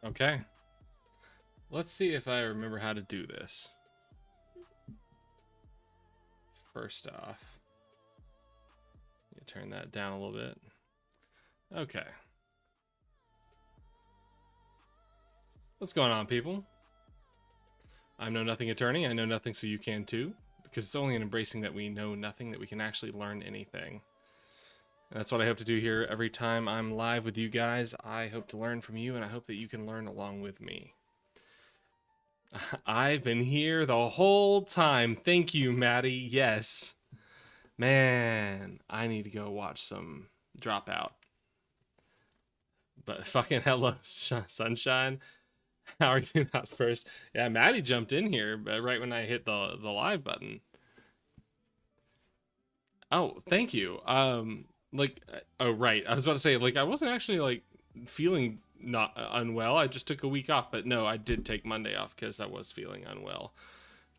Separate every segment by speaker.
Speaker 1: Okay. Let's see if I remember how to do this. First off, turn that down a little bit. Okay. What's going on, people? I'm Know Nothing Attorney. I know nothing, so you can too. Because it's only in embracing that we know nothing that we can actually learn anything. And that's what I hope to do here every time I'm live with you guys. I hope to learn from you, and I hope that you can learn along with me. I've been here the whole time. Thank you, Maddie. Yes. Man, I need to go watch some Dropout. But fucking hello, sunshine. How are you not first? Yeah, Maddie jumped in here right when I hit the live button. Oh, thank you. Oh right, I was about to say I wasn't actually feeling not unwell. I just took a week off, but no, I did take Monday off because I was feeling unwell.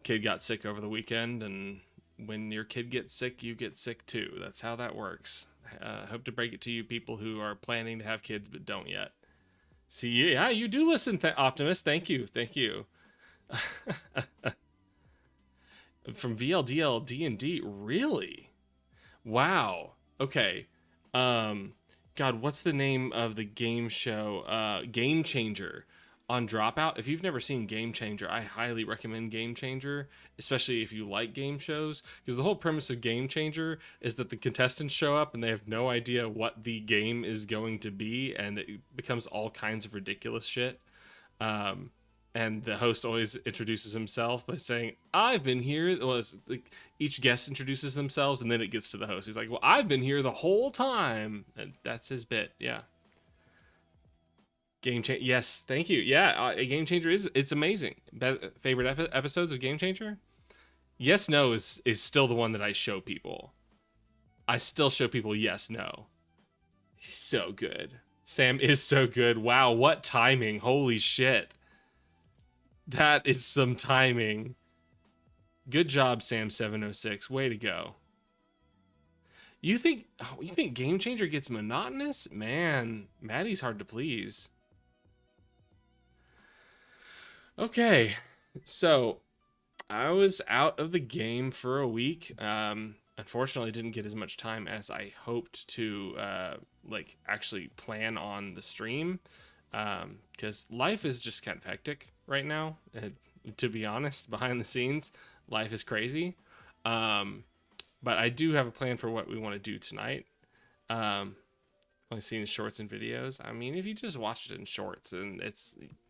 Speaker 1: Kid got sick over the weekend, and when your kid gets sick, you get sick too. That's how that works. Hope to break it to you people who are planning to have kids but don't yet. See, yeah, you do listen, Optimus. Thank you, thank you. From VLDL D&D, really? Wow. Okay. God, what's the name of the game show? Game Changer on Dropout. If you've never seen Game Changer, I highly recommend Game Changer, especially if you like game shows, because the whole premise of Game Changer is that the contestants show up and they have no idea what the game is going to be, and it becomes all kinds of ridiculous shit. And the host always introduces himself by saying, "I've been here." Well, each guest introduces themselves, and then it gets to the host. He's like, "Well, I've been here the whole time," and that's his bit. Yeah. Game Changer. Yes, thank you. Yeah, a Game Changer it's amazing. Favorite episodes of Game Changer? Yes, no is still the one that I show people. I still show people yes, no. He's so good. Sam is so good. Wow, what timing! Holy shit. That is some timing. Good job, Sam706. Way to go. You think Game Changer gets monotonous? Man, Maddie's hard to please. Okay, so I was out of the game for a week. Unfortunately, didn't get as much time as I hoped to actually plan on the stream, because life is just kind of hectic right now. To be honest, behind the scenes, life is crazy. But I do have a plan for what we want to do tonight. Only seen shorts and videos. I mean, if you just watched it in shorts, and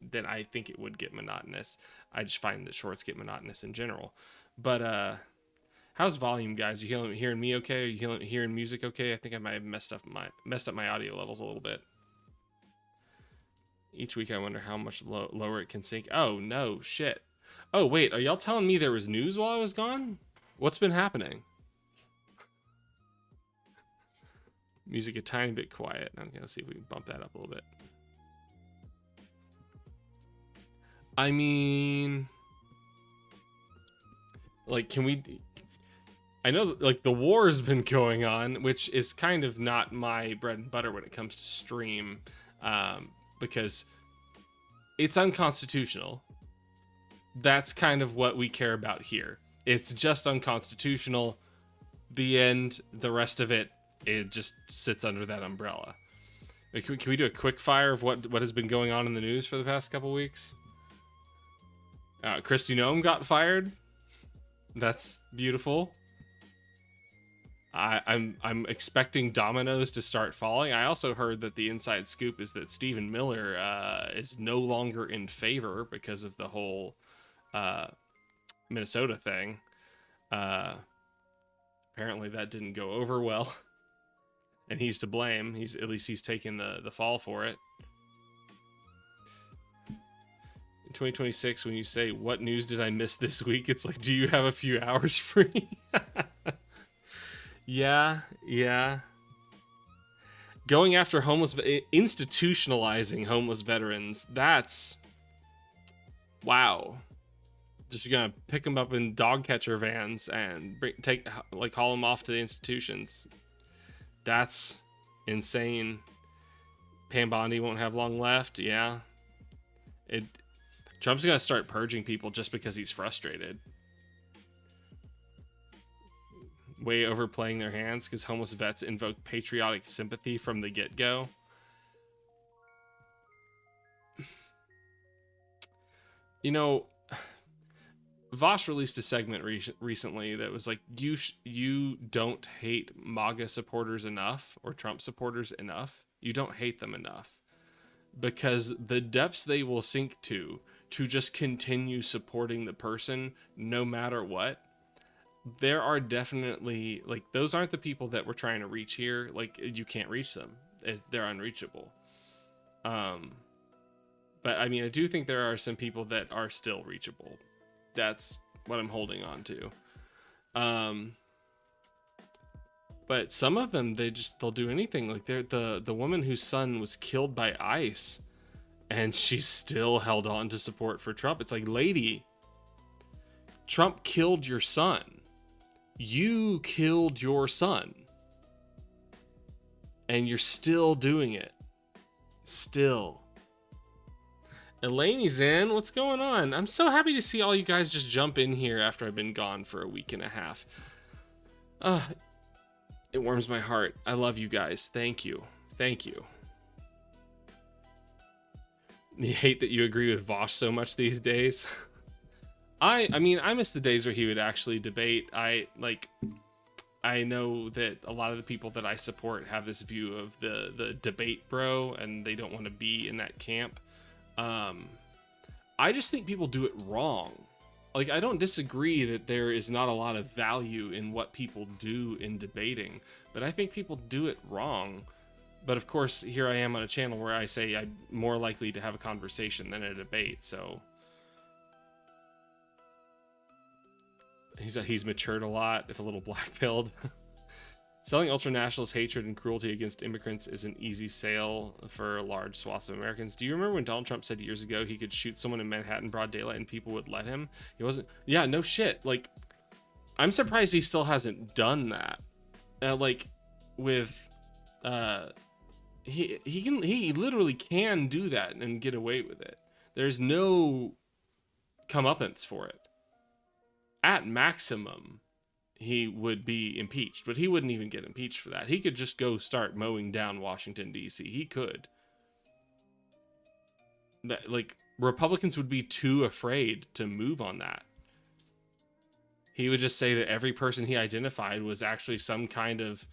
Speaker 1: then I think it would get monotonous. I just find that shorts get monotonous in general. But how's volume, guys? You hearing me okay? Are you hearing music okay? I think I might have messed up my audio levels a little bit. Each week I wonder how much lower it can sink. Oh no, shit. Oh wait, are y'all telling me there was news while I was gone? What's been happening? Music a tiny bit quiet. Okay, let's see if we can bump that up a little bit. I mean, can we? I know, the war has been going on, which is kind of not my bread and butter when it comes to stream, because it's unconstitutional. That's kind of what we care about here. It's just unconstitutional. The end. The rest of it just sits under that umbrella. Can we do a quick fire of what has been going on in the news for the past couple weeks? Christy Nome got fired. That's beautiful. I'm expecting dominoes to start falling. I also heard that the inside scoop is that Stephen Miller is no longer in favor because of the whole Minnesota thing. Apparently that didn't go over well. And he's to blame. At least he's taking the fall for it. In 2026, when you say, "What news did I miss this week?" It's like, do you have a few hours free? Yeah. Going after institutionalizing homeless veterans. That's... wow. Just gonna pick them up in dog catcher vans and haul them off to the institutions. That's insane. Pam Bondi won't have long left. Yeah. It Trump's gonna start purging people just because he's frustrated. Way overplaying their hands because homeless vets invoke patriotic sympathy from the get-go. You know, Vosh released a segment recently that was like, you don't hate MAGA supporters enough, or Trump supporters enough. You don't hate them enough. Because the depths they will sink to just continue supporting the person no matter what. There are definitely, like, those aren't the people that we're trying to reach here. Like, you can't reach them. They're unreachable. But I mean, I do think there are some people that are still reachable. That's what I'm holding on to. But some of them, they'll do anything. Like the woman whose son was killed by ICE, and she still held on to support for Trump. It's like, lady, Trump killed your son. You killed your son. And you're still doing it. Still. Elaine's in. What's going on? I'm so happy to see all you guys just jump in here after I've been gone for a week and a half. It warms my heart. I love you guys. Thank you. Thank you. You hate that you agree with Vosh so much these days. I mean, I miss the days where he would actually debate. I know that a lot of the people that I support have this view of the debate bro, and they don't want to be in that camp. I just think people do it wrong. Like, I don't disagree that there is not a lot of value in what people do in debating, but I think people do it wrong. But of course, here I am on a channel where I say I'm more likely to have a conversation than a debate, so he's matured a lot, if a little black-pilled. Selling ultranationalist hatred and cruelty against immigrants is an easy sale for large swaths of Americans. Do you remember when Donald Trump said years ago he could shoot someone in Manhattan broad daylight and people would let him? He wasn't. Yeah, no shit. Like, I'm surprised he still hasn't done that. Like, with he literally can do that and get away with it. There's no comeuppance for it. At maximum, he would be impeached, but he wouldn't even get impeached for that. He could just go start mowing down Washington, D.C. He could. That, like, Republicans would be too afraid to move on that. He would just say that every person he identified was actually some kind of,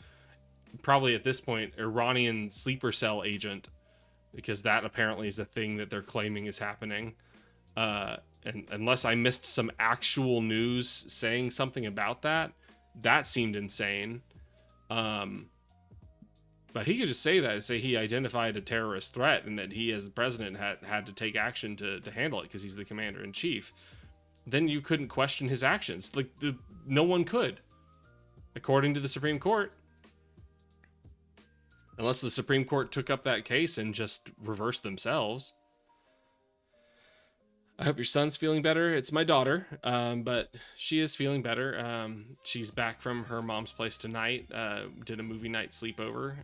Speaker 1: probably at this point, Iranian sleeper cell agent, because that apparently is a thing that they're claiming is happening. And unless I missed some actual news saying something about that, that seemed insane. But he could just say that, say he identified a terrorist threat and that he as the president had to take action to handle it because he's the commander in chief. Then you couldn't question his actions. Like, no one could, according to the Supreme Court. Unless the Supreme Court took up that case and just reversed themselves. I hope your son's feeling better. It's my daughter, but she is feeling better. She's back from her mom's place tonight. Did a movie night sleepover.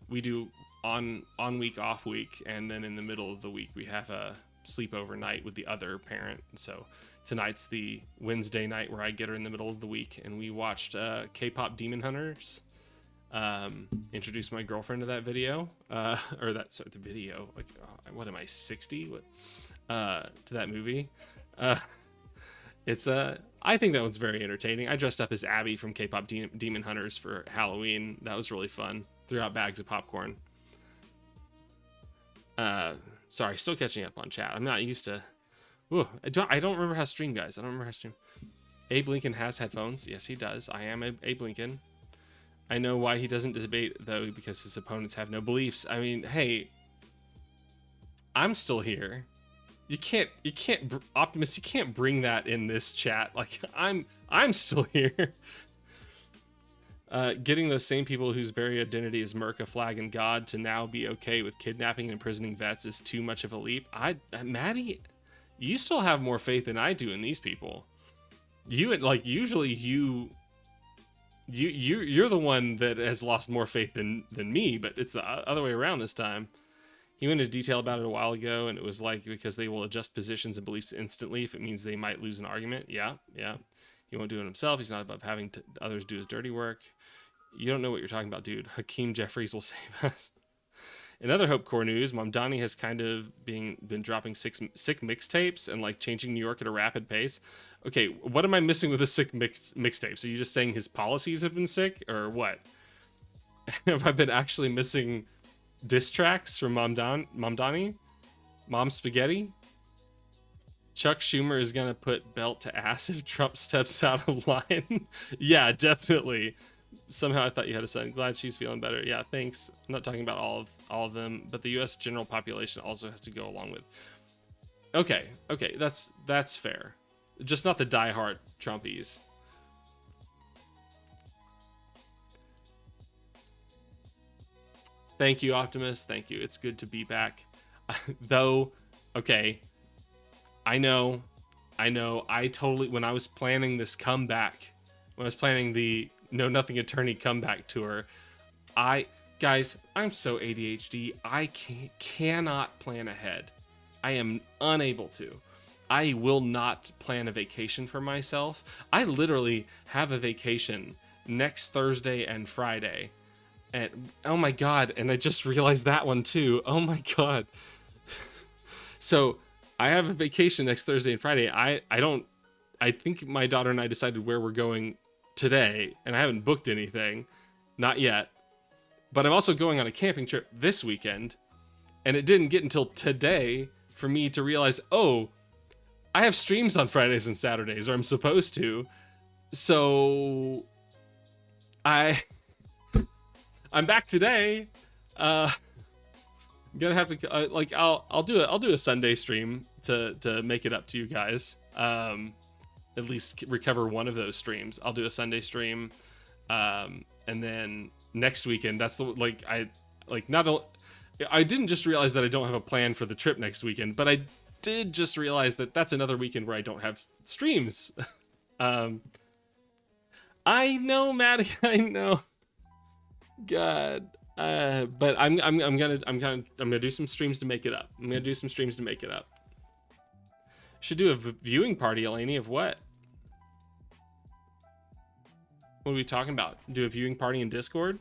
Speaker 1: We do on week, off week, and then in the middle of the week we have a sleepover night with the other parent. So tonight's the Wednesday night where I get her in the middle of the week, and we watched K-pop Demon Hunters. Introduced my girlfriend to that video, the video. Like, what am I, 60? What? To that movie. It's I think that one's very entertaining. I dressed up as Abby from K-pop Demon Hunters for Halloween. That was really fun. Threw out bags of popcorn. Sorry, still catching up on chat. I'm not used to. Ooh, I don't remember how to stream, guys. I don't remember how to stream. Abe Lincoln has headphones. Yes, he does. I am Abe Lincoln. I know why he doesn't debate, though, because his opponents have no beliefs. I mean, hey, I'm still here. You can't, Optimus, you can't bring that in this chat. Like, I'm still here. Getting those same people whose very identity is Merca, Flag, and God to now be okay with kidnapping and imprisoning vets is too much of a leap. Maddie, you still have more faith than I do in these people. Usually you're the one that has lost more faith than me, but it's the other way around this time. He went into detail about it a while ago, and it was like because they will adjust positions and beliefs instantly if it means they might lose an argument. Yeah, yeah. He won't do it himself. He's not above having others do his dirty work. You don't know what you're talking about, dude. Hakeem Jeffries will save us. In other Hope Core news, Mamdani has kind of been dropping sick mixtapes and like changing New York at a rapid pace. Okay, what am I missing with the sick mixtapes? Are you just saying his policies have been sick, or what? Have I been actually missing diss tracks from Mamdani? Mom Spaghetti? Chuck Schumer is gonna put belt to ass if Trump steps out of line. Yeah, definitely. Somehow I thought you had a son. Glad she's feeling better. Yeah, thanks. I'm not talking about all of them, but the U.S. general population also has to go along with. Okay, that's fair. Just not the diehard Trumpies. Thank you, Optimus. Thank you. It's good to be back. Though, okay, I know. I totally, when I was planning this comeback, when I was planning the Know Nothing Attorney comeback tour, guys, I'm so ADHD. I cannot plan ahead. I am unable to. I will not plan a vacation for myself. I literally have a vacation next Thursday and Friday. And oh my god, and I just realized that one too. Oh my god. So I have a vacation next Thursday and Friday. I think my daughter and I decided where we're going today, and I haven't booked anything, not yet. But I'm also going on a camping trip this weekend, and it didn't get until today for me to realize, oh, I have streams on Fridays and Saturdays, or I'm supposed to. So I'm back today. I'm gonna have to like I'll do a Sunday stream to make it up to you guys. At least recover one of those streams. I'll do a Sunday stream, and then next weekend. That's I didn't just realize that I don't have a plan for the trip next weekend, but I did just realize that that's another weekend where I don't have streams. I know, Maddie. I know. God. But I'm gonna do some streams to make it up. Should do a viewing party, Eleni, of what? What are we talking about? Do a viewing party in Discord?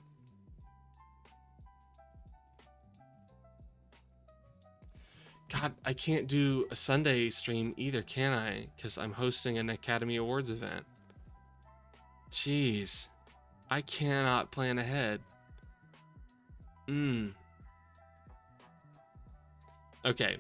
Speaker 1: God, I can't do a Sunday stream either, can I? Because I'm hosting an Academy Awards event. Jeez. I cannot plan ahead. Okay.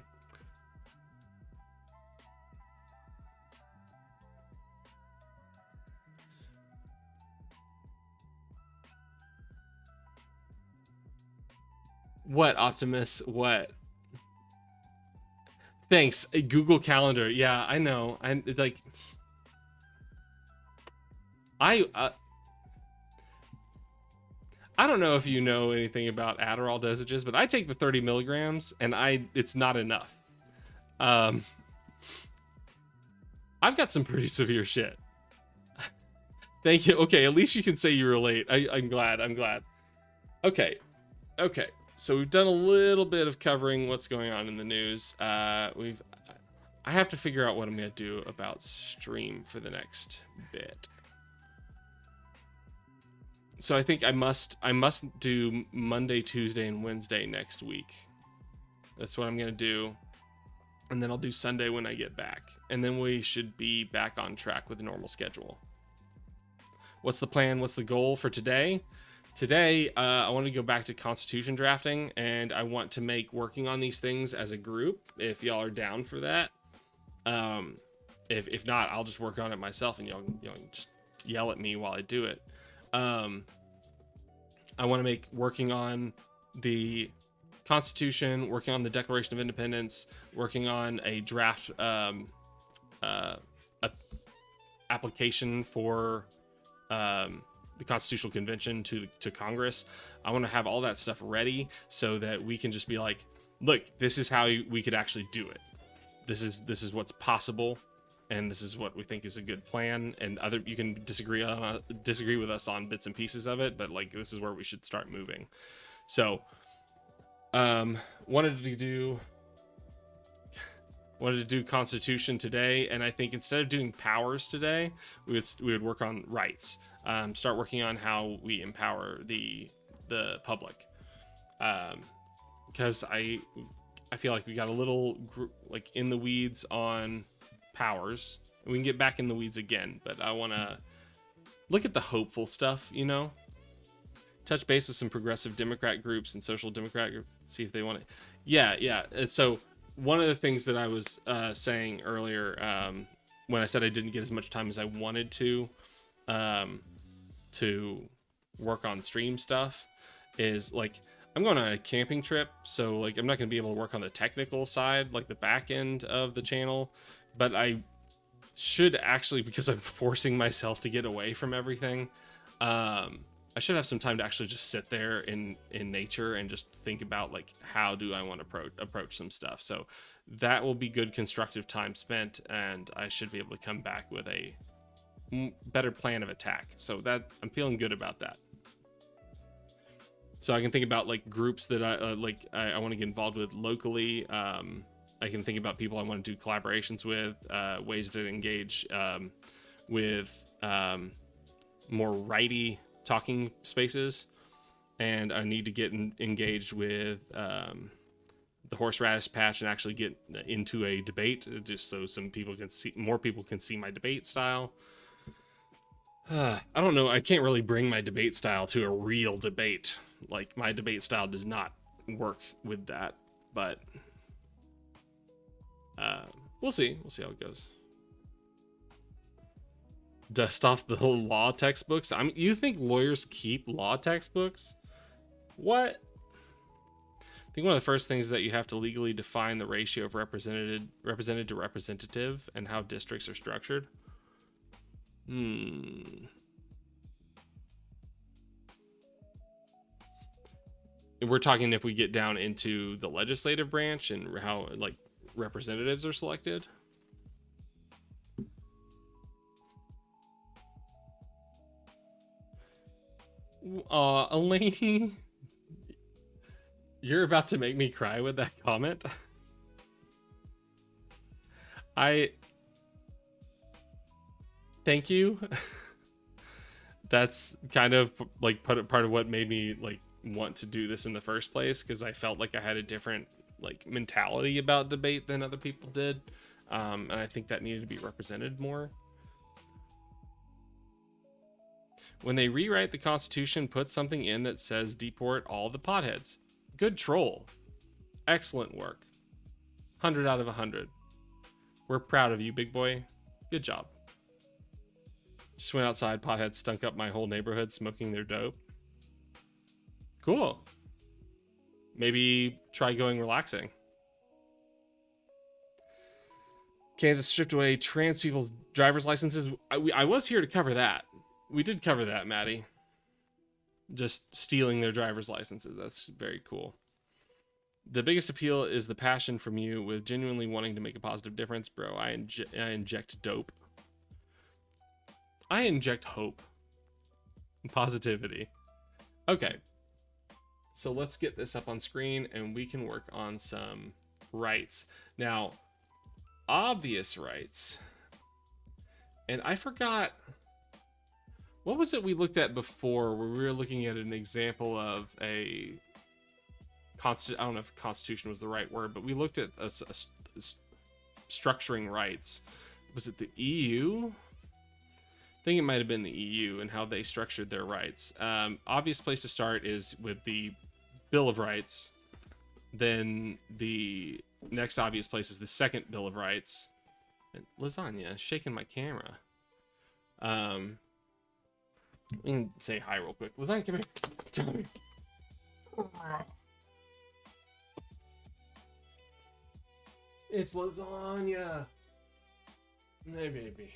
Speaker 1: What, Optimus? What? Thanks. A Google Calendar. Yeah, I know. I don't know if you know anything about Adderall dosages, but I take the 30 milligrams, and it's not enough. I've got some pretty severe shit. Thank you. Okay, at least you can say you relate. I'm glad. Okay. So we've done a little bit of covering what's going on in the news. I have to figure out what I'm gonna do about stream for the next bit. So I think I must do Monday, Tuesday, and Wednesday next week. That's what I'm gonna do. And then I'll do Sunday when I get back. And then we should be back on track with the normal schedule. What's the plan? What's the goal for today? Today, I want to go back to Constitution drafting, and I want to make working on these things as a group, if y'all are down for that. If not, I'll just work on it myself, and y'all just yell at me while I do it. I want to make working on the Constitution, working on the Declaration of Independence, working on a draft application for the Constitutional Convention to Congress. I want to have all that stuff ready so that we can just be like, look, this is how we could actually do it. This is what's possible, and this is what we think is a good plan. And you can disagree with us on bits and pieces of it, but like this is where we should start moving. So Wanted to do Constitution today, and I think instead of doing powers today, we would work on rights. Start working on how we empower the public. Because I feel like we got a little like in the weeds on powers. We can get back in the weeds again, but I want to look at the hopeful stuff, you know? Touch base with some progressive Democrat groups and social Democrat groups, see if they want it. Yeah. And so one of the things that I was saying earlier, when I said I didn't get as much time as I wanted to work on stream stuff, is like, I'm going on a camping trip, so like I'm not going to be able to work on the technical side, like the back end of the channel, but I should actually, because I'm forcing myself to get away from everything, I should have some time to actually just sit there in nature and just think about like, how do I want to approach some stuff. So that will be good constructive time spent, and I should be able to come back with a better plan of attack. So that I'm feeling good about that. So I can think about like groups that I want to get involved with locally. I can think about people I want to do collaborations with, ways to engage with more righty talking spaces, and I need to get engaged with the horseradish patch and actually get into a debate, just so more people can see my debate style. I don't know. I can't really bring my debate style to a real debate. Like, my debate style does not work with that, but we'll see. We'll see how it goes. Dust off the whole law textbooks. You think lawyers keep law textbooks? What? I think one of the first things is that you have to legally define the ratio of represented to representative and how districts are structured. We're talking if we get down into the legislative branch and how like representatives are selected. Elaine, you're about to make me cry with that comment. Thank you. That's kind of like part of what made me like want to do this in the first place, because I felt like I had a different like mentality about debate than other people did, and I think that needed to be represented more. When they rewrite the Constitution, put something in that says deport all the potheads. Good troll. Excellent work. 100 out of 100. We're proud of you, big boy. Good job. Just went outside, potheads stunk up my whole neighborhood smoking their dope. Cool. Maybe try going relaxing. Kansas stripped away trans people's driver's licenses. I was here to cover that. We did cover that, Maddie. Just stealing their driver's licenses. That's very cool. The biggest appeal is the passion from you with genuinely wanting to make a positive difference, bro. I inject dope. I inject hope and positivity. Okay. So let's get this up on screen and we can work on some rights. Now, obvious rights. And I forgot, what was it we looked at before where we were looking at an example of a I don't know if constitution was the right word, but we looked at a structuring rights. Was it the EU? I think it might have been the EU and how they structured their rights. Obvious place to start is with the Bill of Rights. Then the next obvious place is the second Bill of Rights. And lasagna, shaking my camera. We can say hi real quick. Lasagna, come here. Come here. It's lasagna. Hey, baby.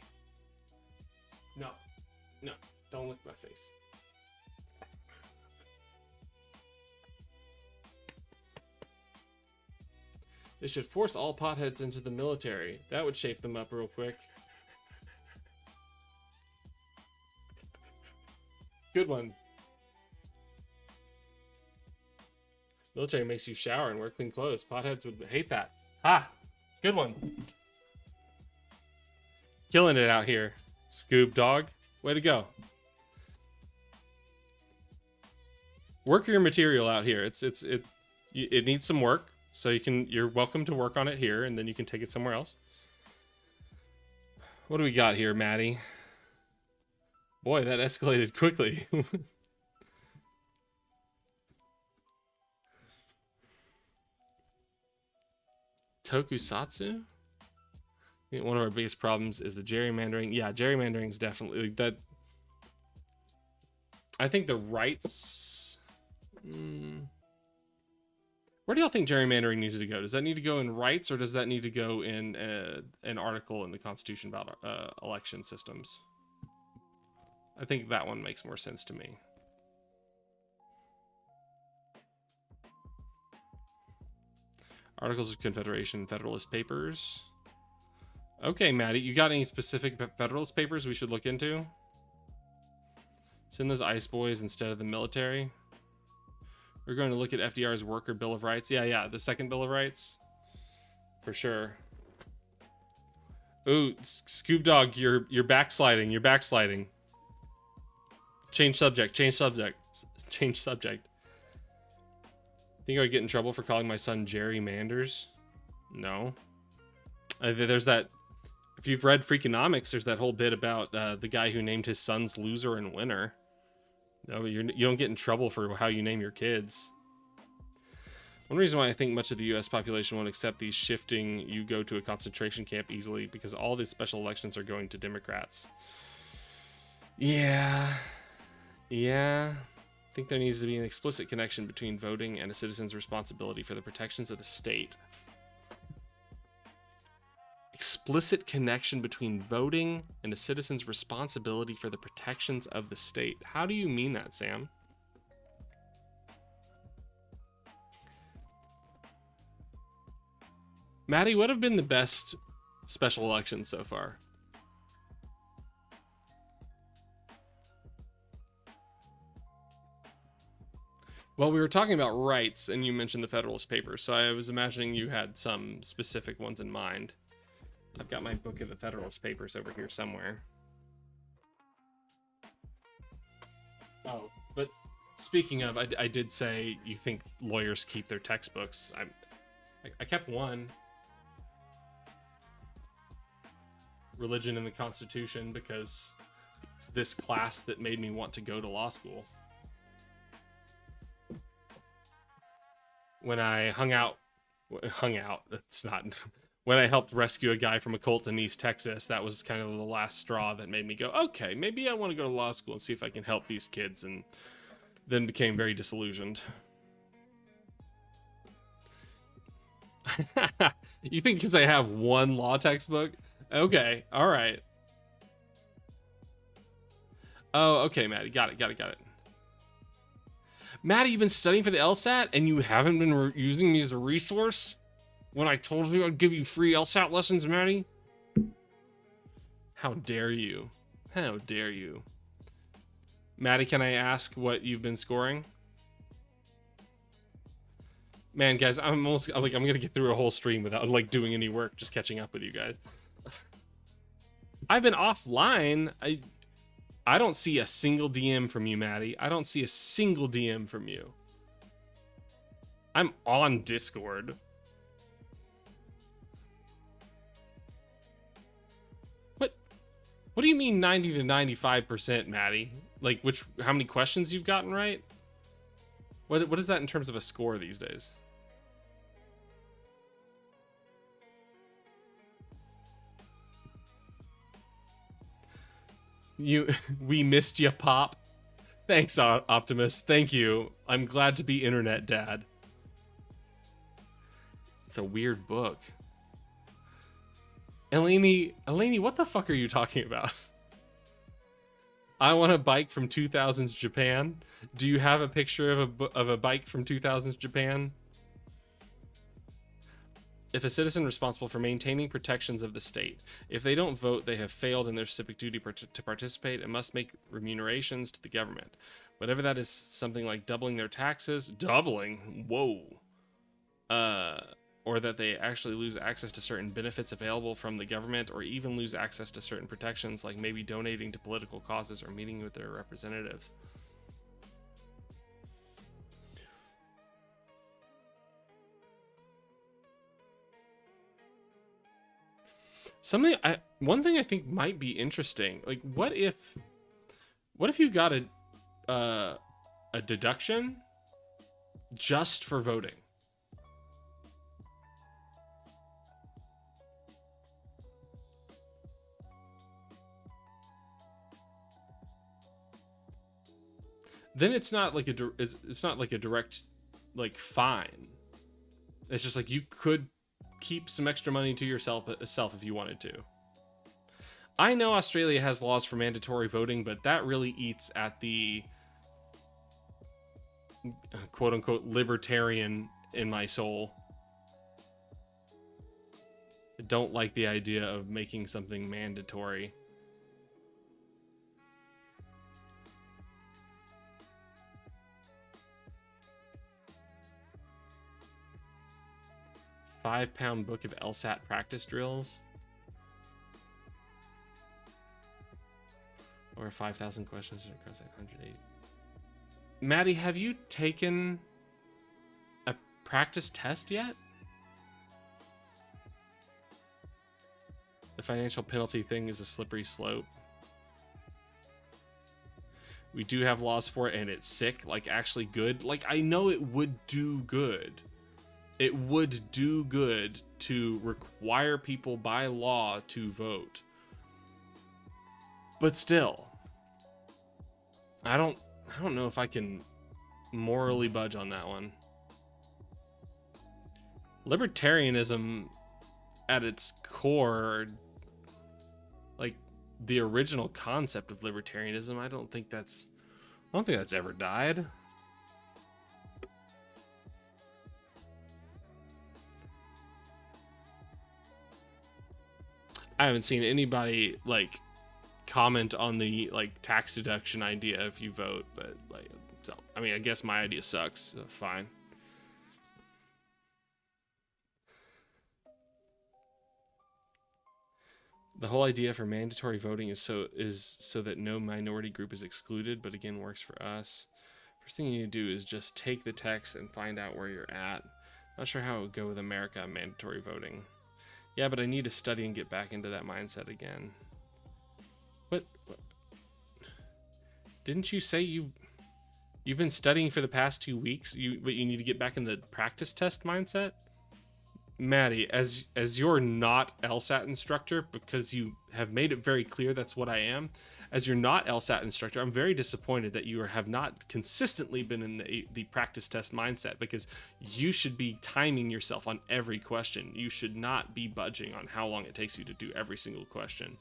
Speaker 1: No. No. Don't lick my face. They should force all potheads into the military. That would shape them up real quick. Good one. Military makes you shower and wear clean clothes. Potheads would hate that. Ah, good one. Killing it out here, Scoob Dog. Way to go. Work your material out here. It needs some work, so you're welcome to work on it here, and then you can take it somewhere else. What do we got here, Maddie? Boy, that escalated quickly. Tokusatsu? I think one of our biggest problems is the gerrymandering. Yeah, gerrymandering is definitely that. I think the rights. Where do y'all think gerrymandering needs to go? Does that need to go in rights, or does that need to go in an article in the Constitution about election systems? I think that one makes more sense to me. Articles of Confederation, Federalist Papers. Okay, Maddie, you got any specific Federalist Papers we should look into? Send those ICE boys instead of the military. We're going to look at FDR's Worker Bill of Rights. Yeah, the second Bill of Rights. For sure. Ooh, Scoob Dog, you're backsliding. You're backsliding. Change subject. Change subject. Change subject. Think I would get in trouble for calling my son Jerry Manders? No. There's that. If you've read Freakonomics, there's that whole bit about the guy who named his sons Loser and Winner. No, you don't get in trouble for how you name your kids. One reason why I think much of the U.S. population won't accept these shifting you go to a concentration camp easily because all these special elections are going to Democrats. Yeah. I think there needs to be an explicit connection between voting and a citizen's responsibility for the protections of the state. Explicit connection between voting and a citizen's responsibility for the protections of the state. How do you mean that, Sam? Maddie, what have been the best special elections so far? Well, we were talking about rights, and you mentioned the Federalist Papers, so I was imagining you had some specific ones in mind. I've got my book of the Federalist Papers over here somewhere. Oh, but speaking of, I did say you think lawyers keep their textbooks. I kept one. Religion and the Constitution, because it's this class that made me want to go to law school. When I hung out, that's not... When I helped rescue a guy from a cult in East Texas, that was kind of the last straw that made me go, okay, maybe I want to go to law school and see if I can help these kids, and then became very disillusioned. You think because I have one law textbook? Okay, all right. Oh, okay, Maddie, got it. Maddie, you've been studying for the LSAT and you haven't been using me as a resource? When I told you I'd give you free LSAT lessons, Maddie? How dare you? How dare you? Maddie, can I ask what you've been scoring? Man, guys, I'm gonna get through a whole stream without doing any work, just catching up with you guys. I've been offline. I don't see a single DM from you, Maddie. I don't see a single DM from you. I'm on Discord. What do you mean 90 to 95%, Maddie? How many questions you've gotten right? What is that in terms of a score these days? We missed you, Pop. Thanks, Optimus. Thank you. I'm glad to be internet dad. It's a weird book. Eleni, what the fuck are you talking about? I want a bike from 2000s Japan. Do you have a picture of a bike from 2000s Japan? If a citizen responsible for maintaining protections of the state, if they don't vote, they have failed in their civic duty to participate and must make remunerations to the government. Whatever that is, something like doubling their taxes. Doubling? Whoa. Or that they actually lose access to certain benefits available from the government, or even lose access to certain protections, like maybe donating to political causes or meeting with their representatives. One thing I think might be interesting, like what if you got a deduction just for voting? Then it's not like it's not like a direct like fine. It's just like you could keep some extra money to yourself if you wanted to. I know Australia has laws for mandatory voting, but that really eats at the quote unquote libertarian in my soul. I don't like the idea of making something mandatory. £5 book of LSAT practice drills. Or 5,000 questions across 180. Maddie, have you taken a practice test yet? The financial penalty thing is a slippery slope. We do have laws for it, and it's sick, like actually good. Like, I know it would do good. It would do good to require people by law to vote. But still, I don't know if I can morally budge on that one. Libertarianism at its core, like the original concept of libertarianism, I don't think that's ever died. I haven't seen anybody like comment on the like tax deduction idea if you vote, but like, so I mean, I guess my idea sucks. So fine. The whole idea for mandatory voting is so that no minority group is excluded, but again works for us. First thing you need to do is just take the text and find out where you're at. Not sure how it would go with America mandatory voting. Yeah, but I need to study and get back into that mindset again. What? Didn't you say you've been studying for the past 2 weeks? But you need to get back in the practice test mindset? Maddie, as you're not LSAT instructor, because you have made it very clear that's what I am, as you're not LSAT instructor, I'm very disappointed that you have not consistently been in the practice test mindset, because you should be timing yourself on every question. You should not be budging on how long it takes you to do every single question.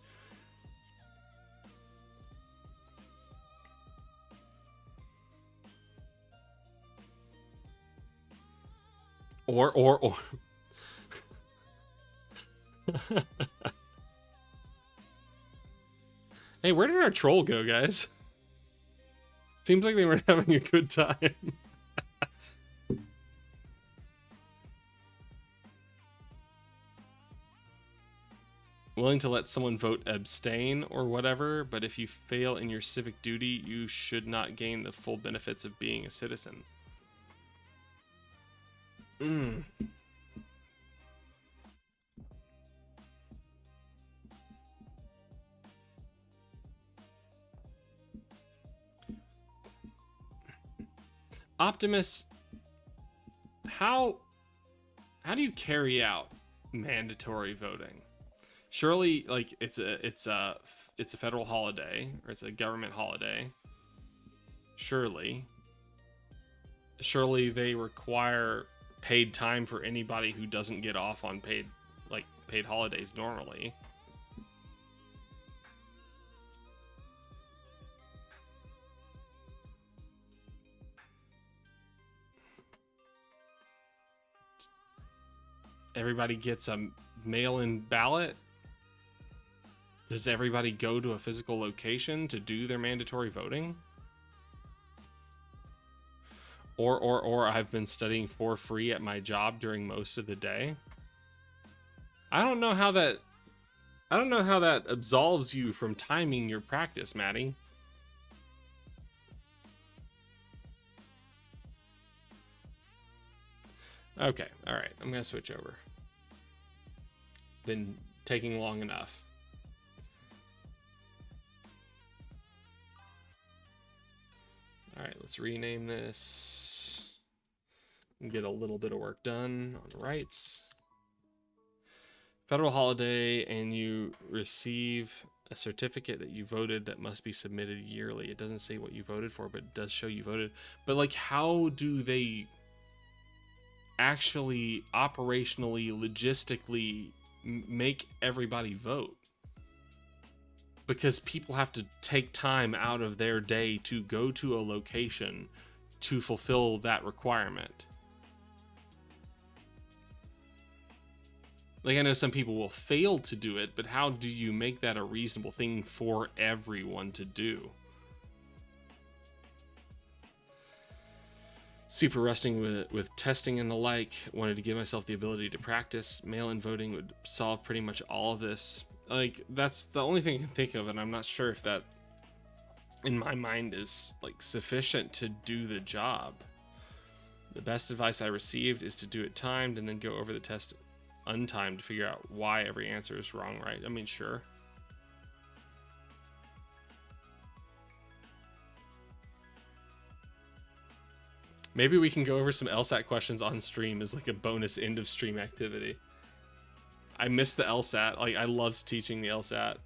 Speaker 1: Or Hey, where did our troll go, guys? Seems like they weren't having a good time. Willing to let someone vote abstain or whatever, but if you fail in your civic duty, you should not gain the full benefits of being a citizen. Optimus, how do you carry out mandatory voting? Surely, like it's a federal holiday, or it's a government holiday. Surely they require paid time for anybody who doesn't get off on paid holidays normally. Everybody gets a mail-in ballot. Does everybody go to a physical location to do their mandatory voting? Or I've been studying for free at my job during most of the day. I don't know how that absolves you from timing your practice, Maddie. Okay, all right. I'm gonna switch over. Been taking long enough. All right, let's rename this and get a little bit of work done on rights. Federal holiday, and you receive a certificate that you voted that must be submitted yearly. It doesn't say what you voted for, but it does show you voted. But like, how do they actually operationally, logistically make everybody vote? Because people have to take time out of their day to go to a location to fulfill that requirement. Like, I know some people will fail to do it, but how do you make that a reasonable thing for everyone to do? Super rusting with testing and the like. Wanted to give myself the ability to practice. Mail-in voting would solve pretty much all of this. Like, that's the only thing I can think of, and I'm not sure if that, in my mind, is like sufficient to do the job. The best advice I received is to do it timed and then go over the test untimed to figure out why every answer is wrong, right? I mean, sure. Maybe we can go over some LSAT questions on stream as like a bonus end of stream activity. I miss the LSAT. Like, I loved teaching the LSAT.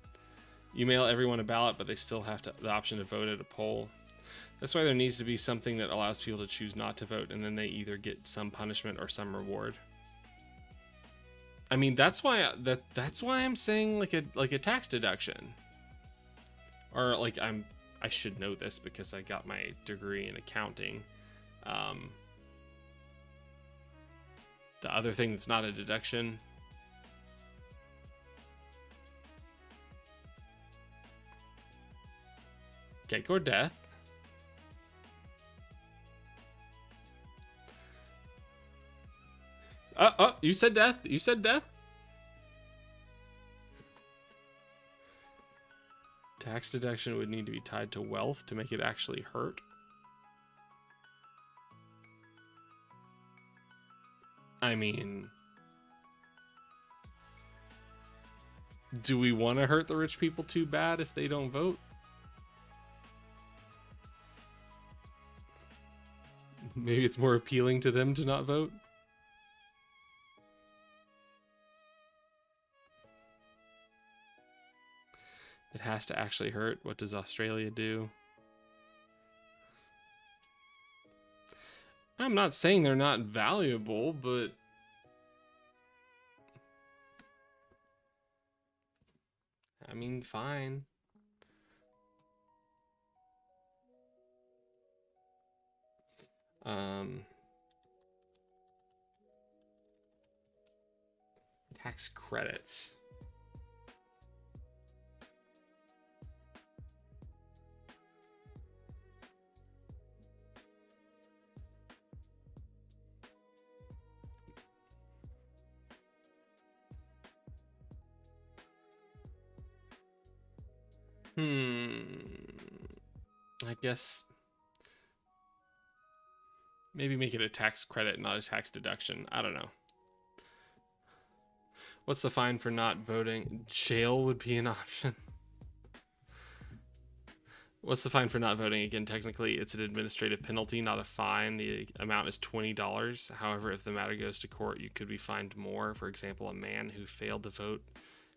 Speaker 1: You mail everyone a ballot, but they still have the option to vote at a poll. That's why there needs to be something that allows people to choose not to vote, and then they either get some punishment or some reward. I mean, that's why I'm saying like a tax deduction. Or like, I should know this because I got my degree in accounting. The other thing that's not a deduction. Cake or death. Oh, you said death. You said death. Tax deduction would need to be tied to wealth to make it actually hurt. I mean, do we want to hurt the rich people too bad if they don't vote? Maybe it's more appealing to them to not vote. It has to actually hurt. What does Australia do? I'm not saying they're not valuable, but I mean, fine. Tax credits. I guess maybe make it a tax credit, not a tax deduction. I don't know. What's the fine for not voting? Jail would be an option. What's the fine for not voting? Again, technically, it's an administrative penalty, not a fine. The amount is $20. However, if the matter goes to court, you could be fined more. For example, a man who failed to vote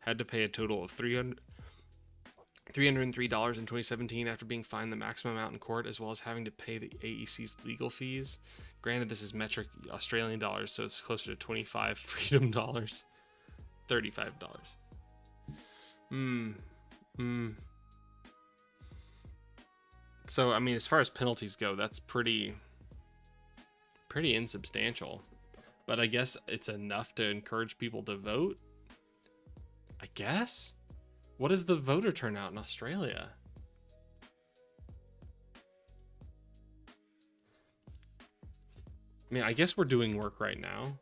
Speaker 1: had to pay a total of $303 in 2017 after being fined the maximum amount in court, as well as having to pay the AEC's legal fees. Granted, this is metric Australian dollars, so it's closer to 25 freedom dollars. $35. So, I mean, as far as penalties go, that's pretty insubstantial. But I guess it's enough to encourage people to vote. I guess? What is the voter turnout in Australia? I mean, I guess we're doing work right now.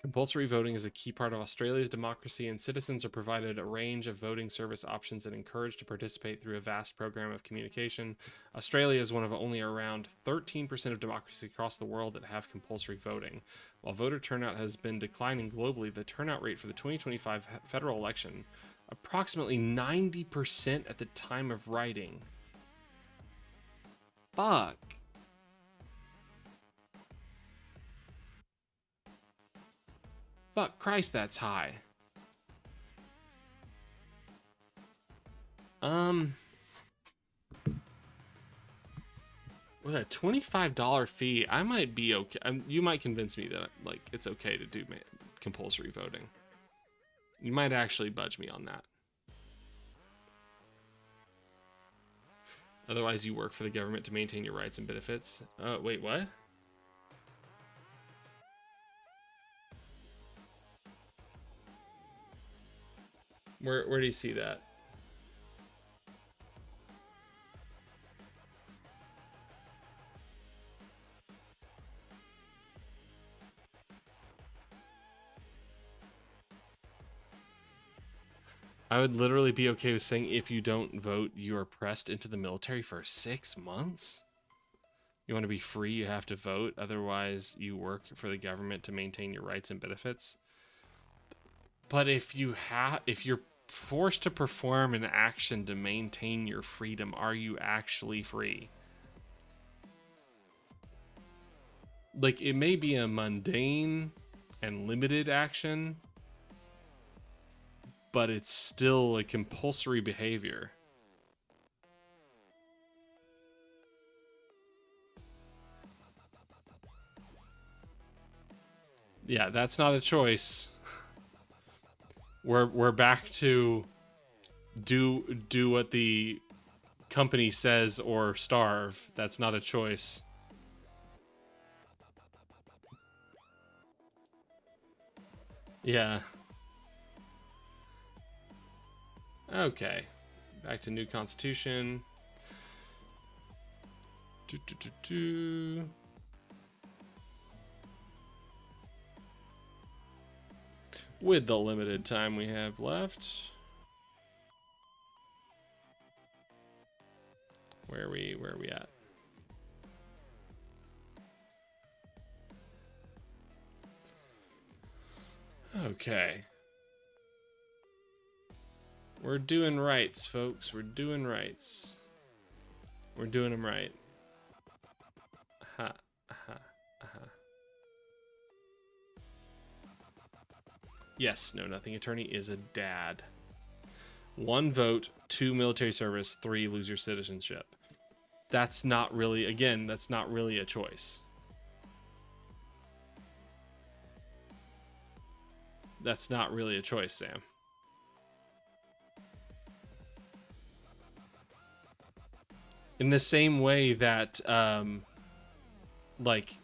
Speaker 1: Compulsory voting is a key part of Australia's democracy, and citizens are provided a range of voting service options and encouraged to participate through a vast program of communication. Australia is one of only around 13% of democracies across the world that have compulsory voting. While voter turnout has been declining globally, the turnout rate for the 2025 federal election, approximately 90% at the time of writing. Fuck. Fuck Christ, that's high. With a $25 fee, I might be okay. You might convince me that like it's okay to do compulsory voting. You might actually budge me on that. Otherwise, you work for the government to maintain your rights and benefits. Wait, what? Where do you see that? I would literally be okay with saying if you don't vote, you are pressed into the military for 6 months. You want to be free, you have to vote. Otherwise, you work for the government to maintain your rights and benefits. But if you're forced to perform an action to maintain your freedom, are you actually free? Like, it may be a mundane and limited action, but it's still a compulsory behavior. Yeah, that's not a choice. We're back to do what the company says or starve. That's not a choice. Yeah. Okay. Back to new constitution. With the limited time we have left. Where are we at? Okay. We're doing rights, folks. We're doing rights. We're doing them right. Aha, aha, aha. Yes, no, nothing attorney is a dad. 1 vote, 2 military service, 3 lose your citizenship. That's not really, again, that's not really a choice. That's not really a choice, Sam. In the same way that, like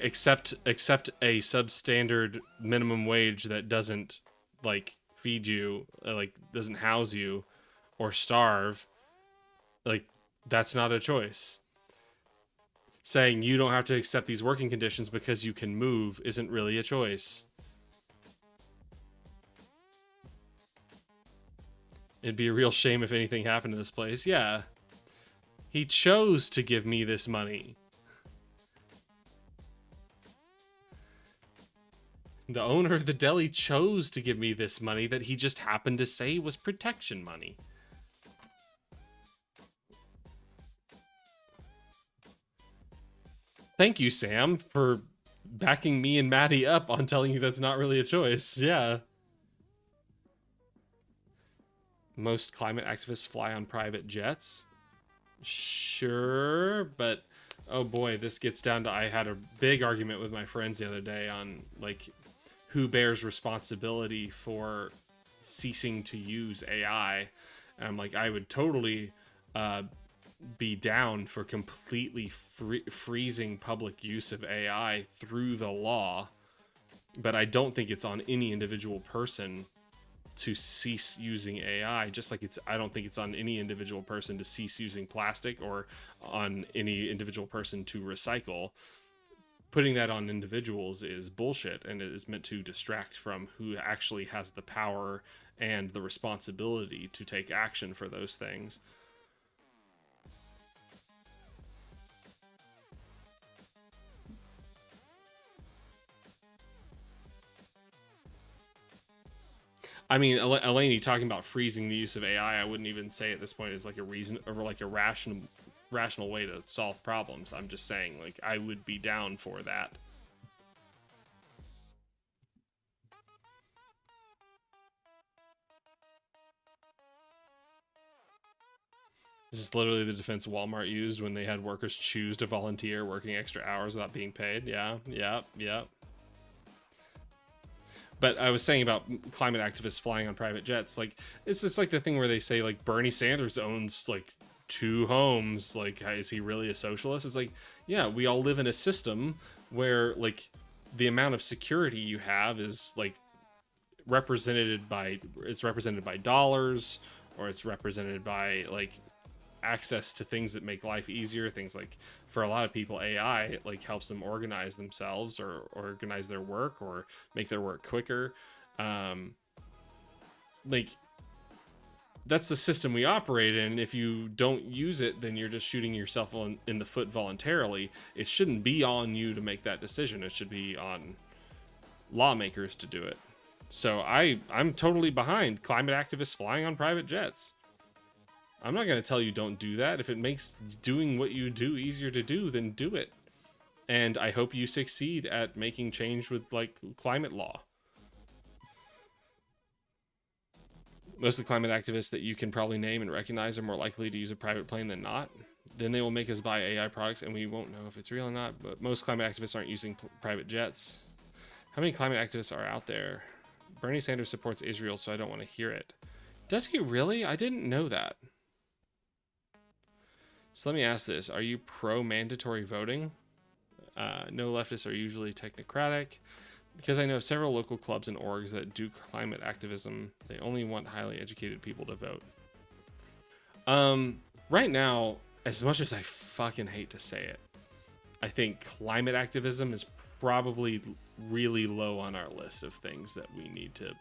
Speaker 1: accept a substandard minimum wage that doesn't like feed you, like doesn't house you, or starve. Like, that's not a choice. Saying you don't have to accept these working conditions because you can move isn't really a choice. It'd be a real shame if anything happened to this place. Yeah. He chose to give me this money. The owner of the deli chose to give me this money that he just happened to say was protection money. Thank you, Sam, for backing me and Maddie up on telling you that's not really a choice. Yeah. Most climate activists fly on private jets. Sure, but oh boy, this gets down to, I had a big argument with my friends the other day on like who bears responsibility for ceasing to use AI. And I'm like, I would totally be down for completely freezing public use of AI through the law, but I don't think it's on any individual person to cease using AI, just like I don't think it's on any individual person to cease using plastic, or on any individual person to recycle. Putting that on individuals is bullshit, and it is meant to distract from who actually has the power and the responsibility to take action for those things. I mean, Elaine, talking about freezing the use of AI, I wouldn't even say at this point is like a reason, or like a rational way to solve problems. I'm just saying, like, I would be down for that. This is literally the defense Walmart used when they had workers choose to volunteer working extra hours without being paid. Yeah, yeah. But I was saying about climate activists flying on private jets. Like, it's just like the thing where they say, like, Bernie Sanders owns, like, 2 homes. Like, is he really a socialist? It's like, yeah, we all live in a system where, like, the amount of security you have is, like, represented by dollars, or it's represented by, like, access to things that make life easier. Things like, for a lot of people, AI like helps them organize themselves, or organize their work, or make their work quicker. Like, that's the system we operate in. If you don't use it, then you're just shooting yourself in the foot voluntarily. It shouldn't be on you to make that decision. It should be on lawmakers to do it. So I'm totally behind climate activists flying on private jets. I'm not going to tell you don't do that. If it makes doing what you do easier to do, then do it. And I hope you succeed at making change with, like, climate law. Most of the climate activists that you can probably name and recognize are more likely to use a private plane than not. Then they will make us buy AI products, and we won't know if it's real or not. But most climate activists aren't using private jets. How many climate activists are out there? Bernie Sanders supports Israel, so I don't want to hear it. Does he really? I didn't know that. So let me ask this. Are you pro-mandatory voting? No leftists are usually technocratic. Because I know several local clubs and orgs that do climate activism, they only want highly educated people to vote. Right now, as much as I fucking hate to say it, I think climate activism is probably really low on our list of things that we need to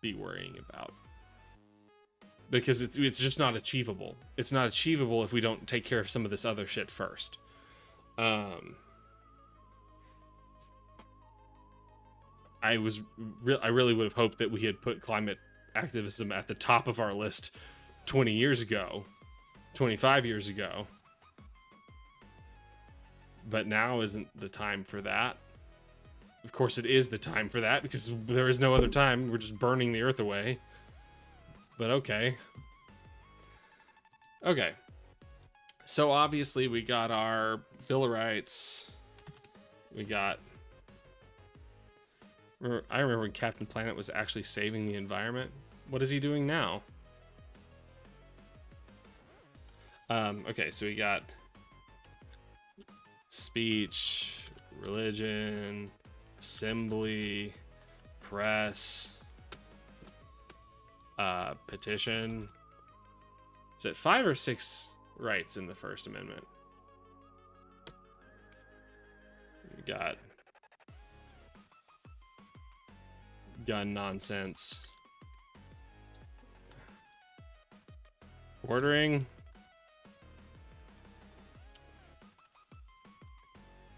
Speaker 1: be worrying about. Because it's just not achievable. It's not achievable if we don't take care of some of this other shit first. I really would have hoped that we had put climate activism at the top of our list 20 years ago, 25 years ago. But now isn't the time for that. Of course it is the time for that, because there is no other time. We're just burning the earth away. But okay. Okay. So obviously we got our Bill of Rights. We got... I remember when Captain Planet was actually saving the environment. What is he doing now? Okay, so we got speech, religion, assembly, press, petition. Is it 5 or 6 rights in the First Amendment? We got gun nonsense, ordering,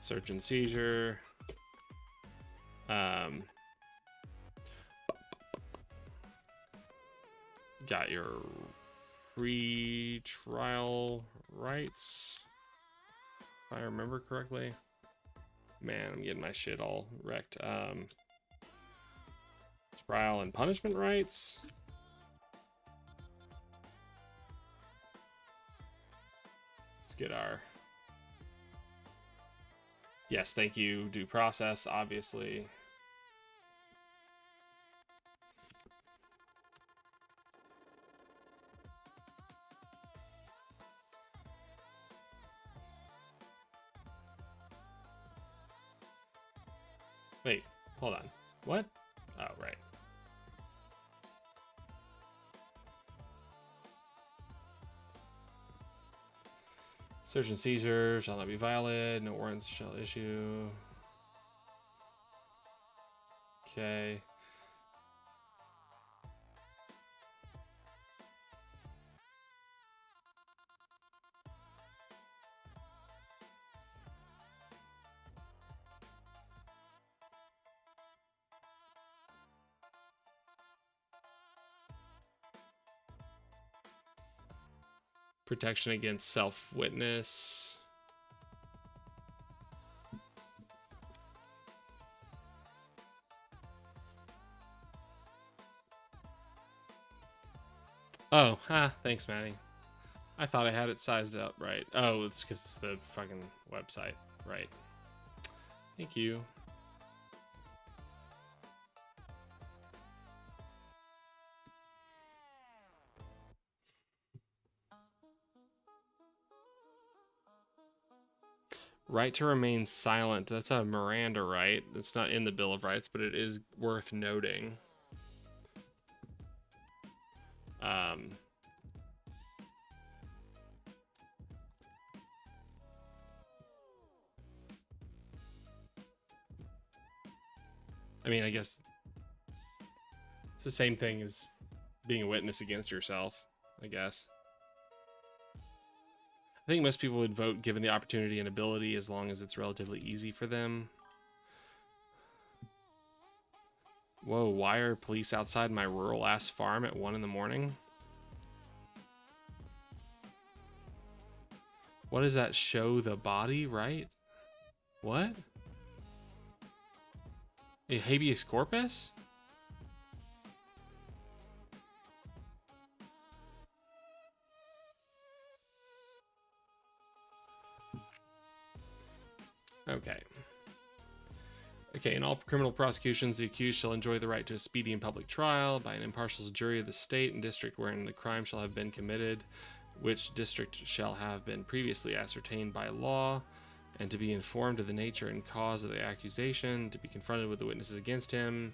Speaker 1: search and seizure, got your pre-trial rights, if I remember correctly. Man, I'm getting my shit all wrecked. Trial and punishment rights. Let's get our... Yes, thank you. Due process, obviously. Wait, hold on. What? Oh, right. Search and seizure shall not be valid. No warrants shall issue. Okay. Protection against self-witness. Oh, thanks, Maddie. I thought I had it sized up right. Oh, it's because it's the fucking website. Right. Thank you. Right to remain silent. That's a Miranda right. It's not in the Bill of Rights, but it is worth noting. I mean, I guess it's the same thing as being a witness against yourself, I guess. I think most people would vote given the opportunity and ability as long as it's relatively easy for them. Whoa, why are police outside my rural-ass farm at 1 in the morning? What does that show? The body, right? What? A habeas corpus? Okay. Okay, in all criminal prosecutions, the accused shall enjoy the right to a speedy and public trial by an impartial jury of the state and district wherein the crime shall have been committed, which district shall have been previously ascertained by law, and to be informed of the nature and cause of the accusation, to be confronted with the witnesses against him.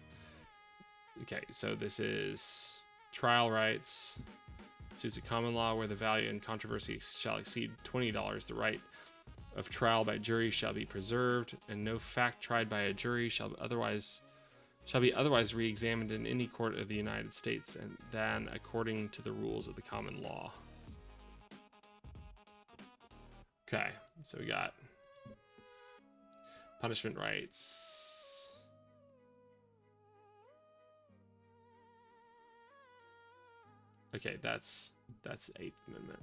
Speaker 1: Okay, so this is trial rights. Suits of common law where the value and controversy shall exceed $20. The right of trial by jury shall be preserved, and no fact tried by a jury shall be otherwise re-examined in any court of the United States, and than according to the rules of the common law. Okay, so we got punishment rights. Okay, that's 8th Amendment.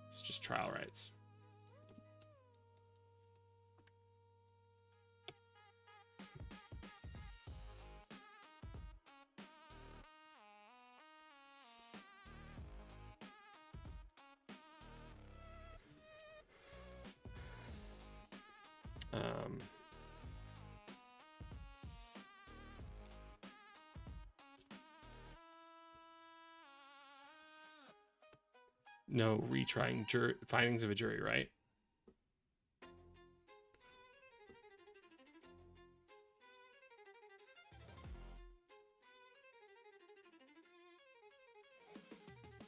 Speaker 1: It's just trial rights. No retrying findings of a jury, right?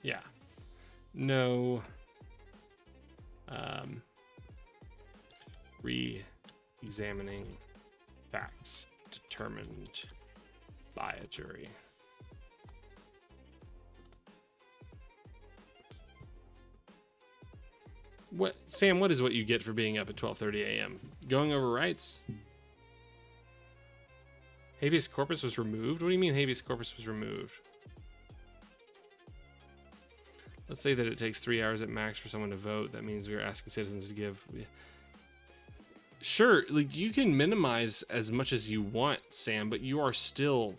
Speaker 1: Yeah. No re-examining facts determined by a jury. What, Sam, what is what you get for being up at 12:30 a.m.? Going over rights? Habeas corpus was removed? What do you mean habeas corpus was removed? Let's say that it takes 3 hours at max for someone to vote. That means we are asking citizens to give... Sure, like you can minimize as much as you want, Sam, but you are still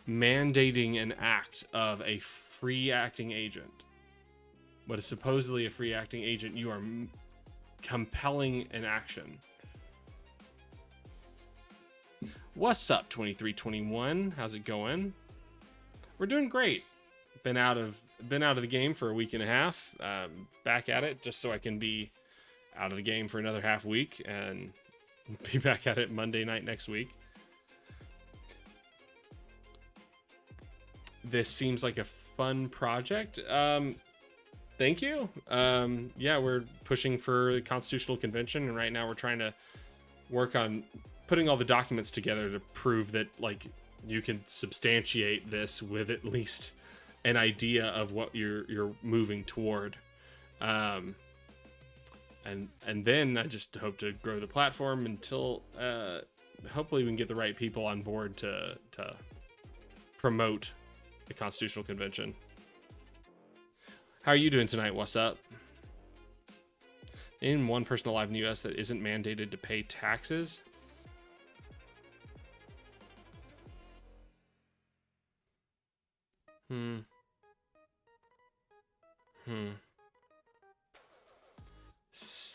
Speaker 1: mandating an act of a free acting agent. What is supposedly a free acting agent, you are compelling an action. What's up, 2321? How's it going? We're doing great. Been out of the game for a week and a half. Back at it just so I can be out of the game for another half week and be back at it Monday night next week. This seems like a fun project. Thank you. Yeah, we're pushing for the Constitutional Convention, and right now we're trying to work on putting all the documents together to prove that, like, you can substantiate this with at least an idea of what you're moving toward. And then I just hope to grow the platform until hopefully we can get the right people on board to promote the Constitutional Convention. How are you doing tonight? What's up? In one person alive in the US that isn't mandated to pay taxes?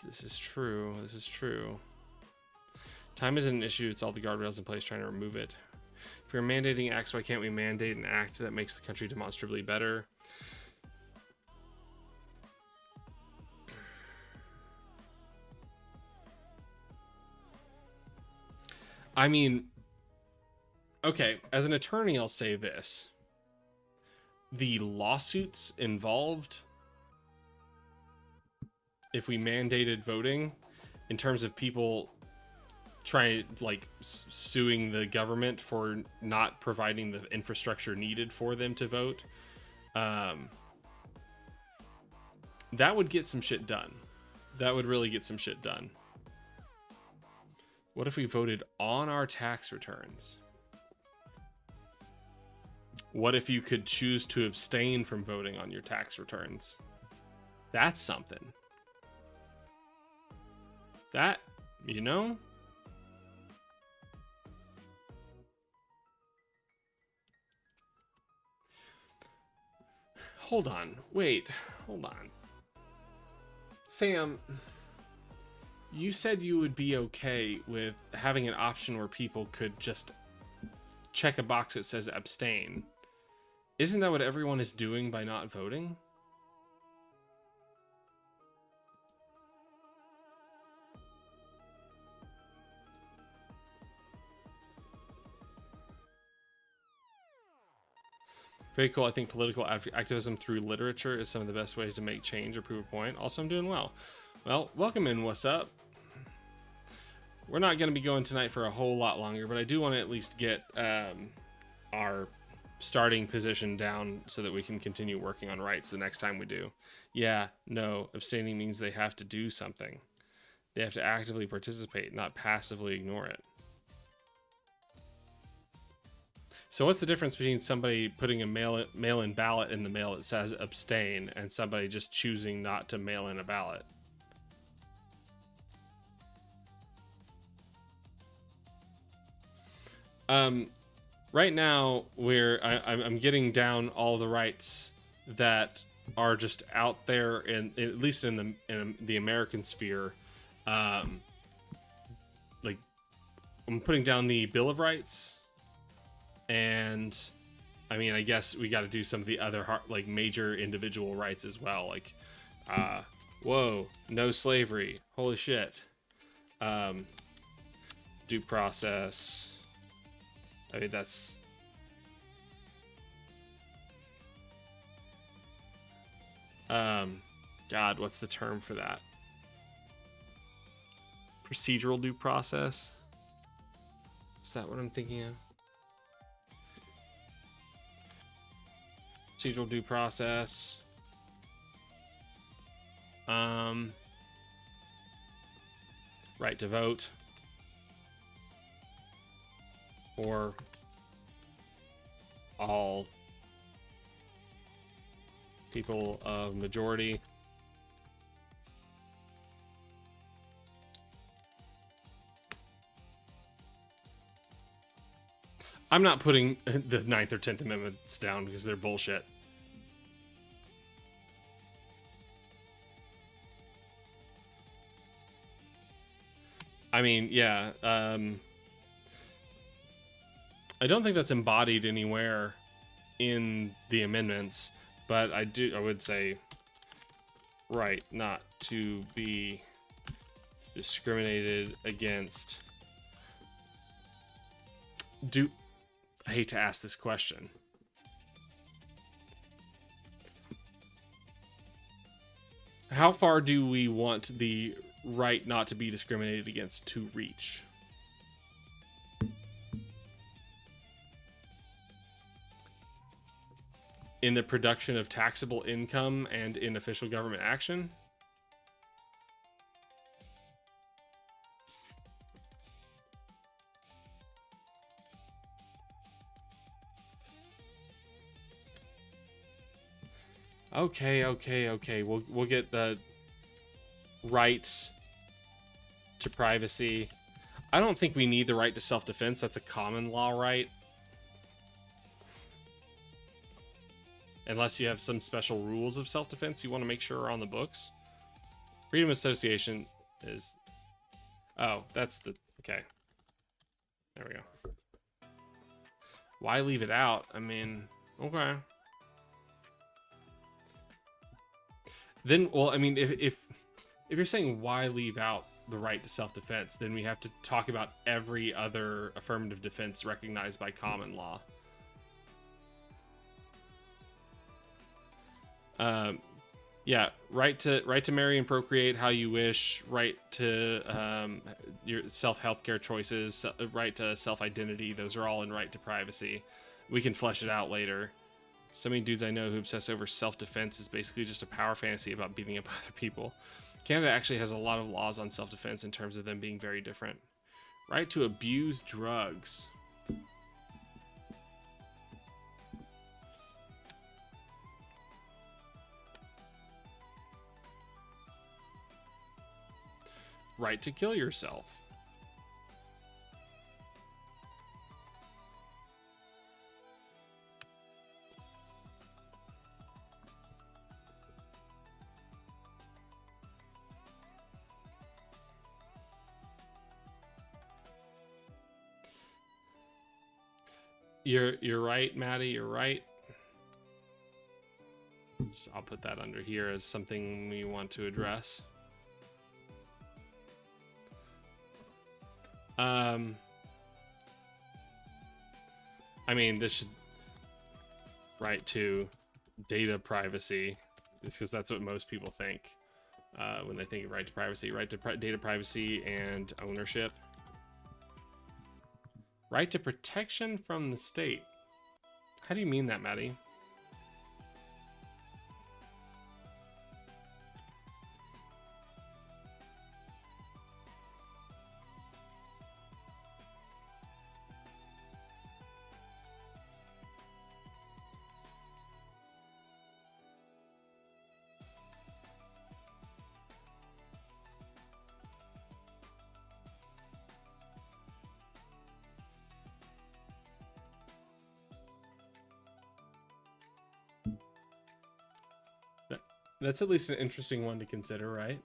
Speaker 1: This is true. This is true. Time isn't an issue. It's all the guardrails in place trying to remove it. If we're mandating acts, why can't we mandate an act that makes the country demonstrably better? I mean, okay, as an attorney, I'll say this. The lawsuits involved, if we mandated voting, in terms of people trying, like, suing the government for not providing the infrastructure needed for them to vote, that would get some shit done. That would really get some shit done. What if we voted on our tax returns? What if you could choose to abstain from voting on your tax returns? That's something. That, you know? Hold on. Wait. Hold on. Sam, you said you would be okay with having an option where people could just check a box that says abstain. Isn't that what everyone is doing by not voting? Very cool. I think political activism through literature is some of the best ways to make change or prove a point. Also, I'm doing well. Well, welcome in. What's up? We're not going to be going tonight for a whole lot longer, but I do want to at least get our starting position down so that we can continue working on rights the next time we do. Yeah, no, abstaining means they have to do something. They have to actively participate, not passively ignore it. So what's the difference between somebody putting a mail-in ballot in the mail that says abstain and somebody just choosing not to mail in a ballot? Right now I'm getting down all the rights that are just out there, in at least in the American sphere. Like, I'm putting down the Bill of Rights. And I mean, I guess we got to do some of the other like major individual rights as well. Like, whoa, no slavery. Holy shit. Due process. I mean, that's... God, what's the term for that? Procedural due process? Is that what I'm thinking of? Procedural due process. Right to vote. For all people of majority. I'm not putting the 9th or 10th Amendments down because they're bullshit. I mean, yeah, I don't think that's embodied anywhere in the amendments, but I would say right not to be discriminated against. I hate to ask this question. How far do we want the right not to be discriminated against to reach? In the production of taxable income and in official government action? Okay. We'll get the right to privacy. I don't think we need the right to self-defense. That's a common law right. Unless you have some special rules of self-defense you want to make sure are on the books. Freedom of association is... Oh, that's the... Okay. There we go. Why leave it out? I mean, okay. Then, well, I mean, if you're saying why leave out the right to self-defense, then we have to talk about every other affirmative defense recognized by common law. Yeah, right to marry and procreate how you wish, right to your healthcare choices, right to self-identity. Those are all in right to privacy. We can flesh it out later. So many dudes I know who obsess over self-defense is basically just a power fantasy about beating up other people. Canada actually has a lot of laws on self-defense in terms of them being very different. Right to abuse drugs. Right to kill yourself. You're right, Maddie, you're right. I'll put that under here as something we want to address. I mean, this should right to data privacy. It's because that's what most people think when they think of right to privacy. Right to data privacy and ownership. Right to protection from the state. How do you mean that, Maddie? That's at least an interesting one to consider, right?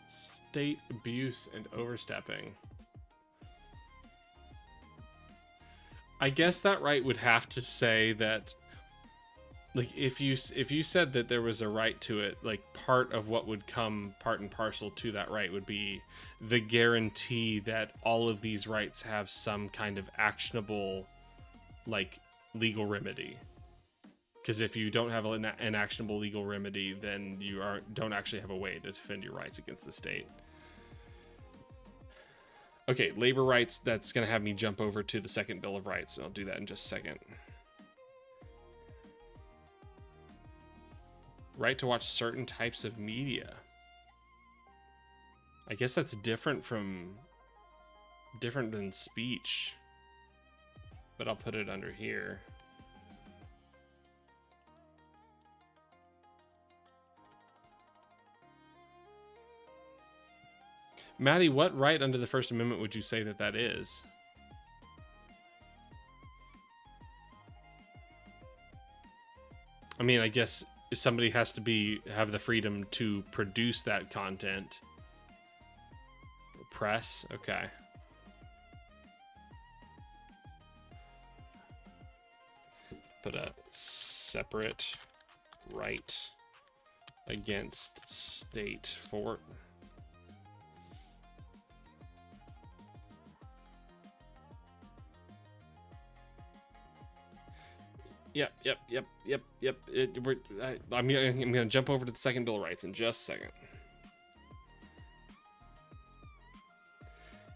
Speaker 1: State abuse and overstepping. I guess that right would have to say that, like, if you said that there was a right to it, like, part of what would come part and parcel to that right would be the guarantee that all of these rights have some kind of actionable, like, legal remedy. Because if you don't have an actionable legal remedy, then you don't actually have a way to defend your rights against the state. Okay, labor rights, that's going to have me jump over to the second Bill of Rights, and I'll do that in just a second. Right to watch certain types of media. I guess that's different than speech, but I'll put it under here. Maddie, what right under the First Amendment would you say that that is? I mean, I guess if somebody has to have the freedom to produce that content. Press, okay. put a separate right against state for. Yep. I'm gonna jump over to the second Bill of Rights in just a second.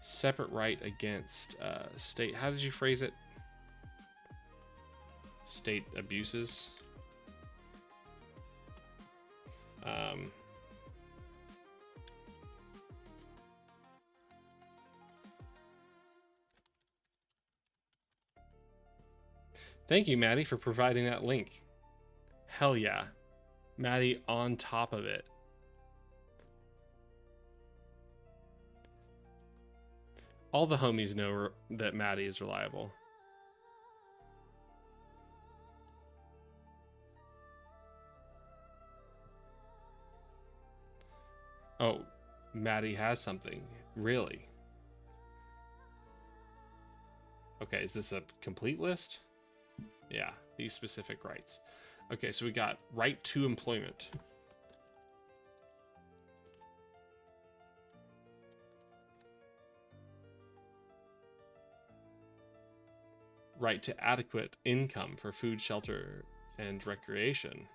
Speaker 1: Separate right against state. How did you phrase it? State abuses. Thank you, Maddie, for providing that link. Hell yeah. Maddie on top of it. All the homies know that Maddie is reliable. Oh, Maddie has something. Really? Okay, is this a complete list? Yeah, these specific rights. Okay, so we got right to employment. Right to adequate income for food, shelter, and recreation.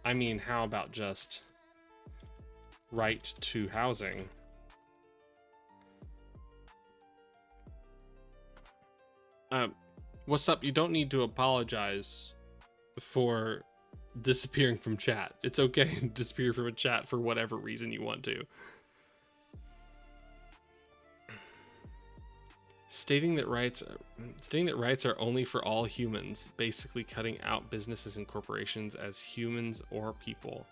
Speaker 1: I mean, how about just right to housing? What's up? You don't need to apologize for disappearing from chat. It's okay to disappear from a chat for whatever reason you want to. Stating that rights are only for all humans, basically cutting out businesses and corporations as humans or people.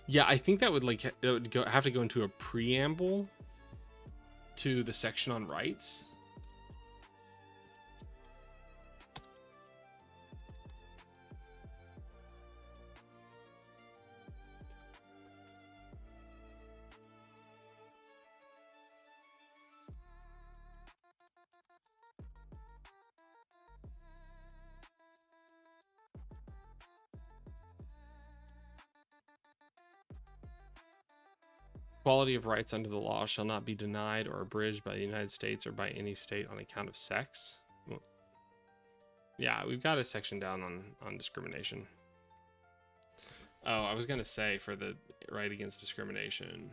Speaker 1: Yeah, I think that would have to go into a preamble to the section on rights. Equality of rights under the law shall not be denied or abridged by the United States or by any state on account of sex. Well, yeah, we've got a section down on discrimination. Oh, I was gonna say for the right against discrimination.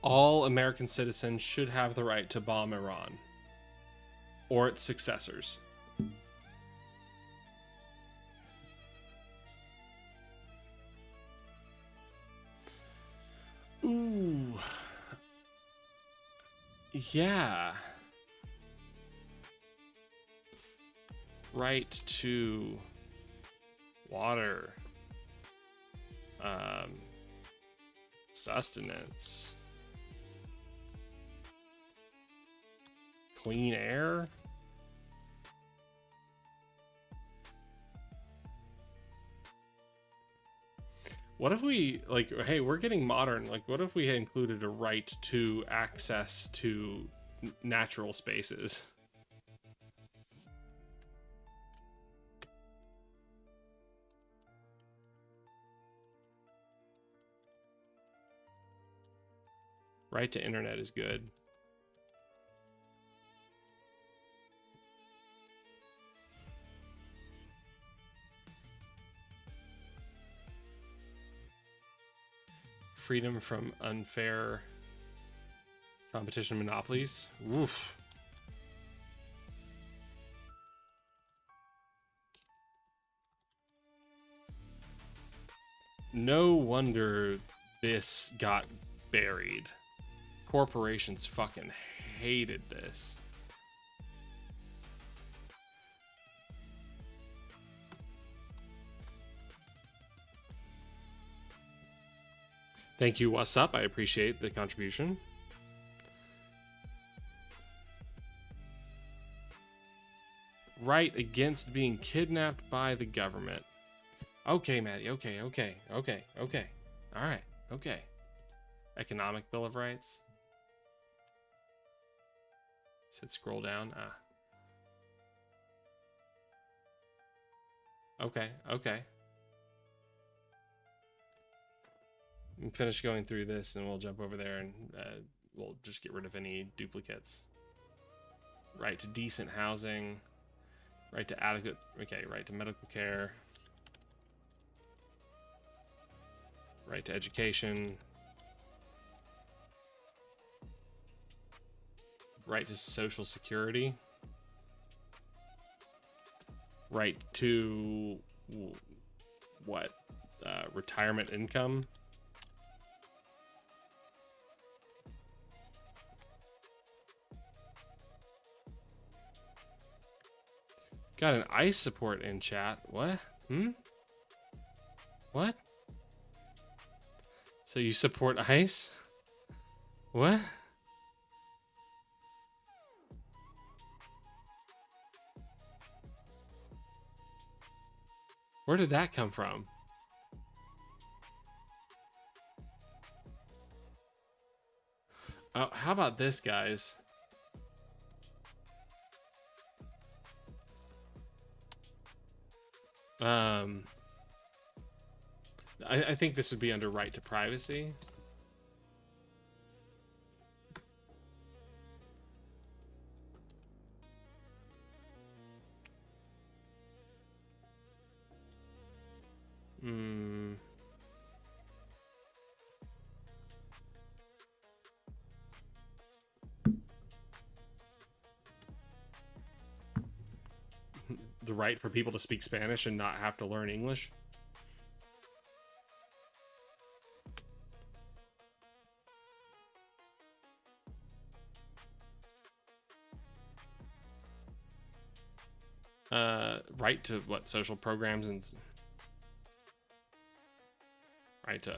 Speaker 1: All American citizens should have the right to bomb Iran or its successors. Ooh. Yeah. Right to water. Sustenance. Clean air. What if we, like, hey, we're getting modern. Like, what if we had included a right to access to natural spaces? Right to internet is good. Freedom from unfair competition monopolies. Oof. No wonder this got buried. Corporations fucking hated this. Thank you, what's up? I appreciate the contribution. Right against being kidnapped by the government. Okay, Maddie. Okay. All right. Okay. Economic Bill of Rights. You said scroll down. Okay. We'll finish going through this and we'll jump over there and we'll just get rid of any duplicates. Right to decent housing. Right to adequate, right to medical care. Right to education. Right to social security. Right to what? Retirement income. Got an ICE support in chat. What? What? So you support ICE? What? Where did that come from? Oh, how about this, guys? I think this would be under right to privacy. The right for people to speak Spanish and not have to learn English. Right to what? Social programs and right to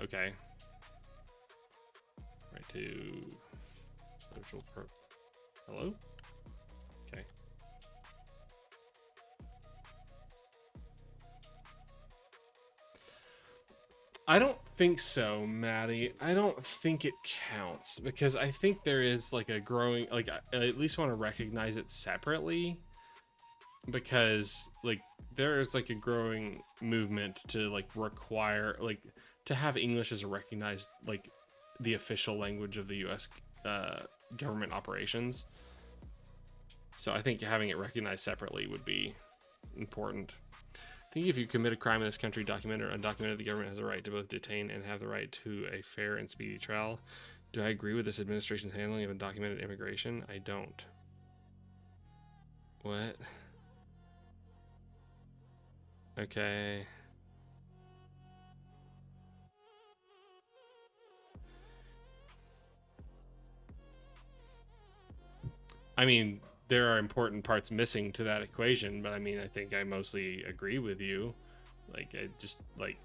Speaker 1: right to social Hello? Okay. I don't think so, Maddie. I don't think it counts because I think there is like a growing, like I at least want to recognize it separately because like there is like a growing movement to like require like to have English as a recognized like the official language of the U.S. Government operations. So I think having it recognized separately would be important. I think if you commit a crime in this country, documented or undocumented, the government has a right to both detain and have the right to a fair and speedy trial. Do I agree with this administration's handling of undocumented immigration? I don't. What? Okay. I mean, there are important parts missing to that equation, but I mean, I think I mostly agree with you. Like, I just like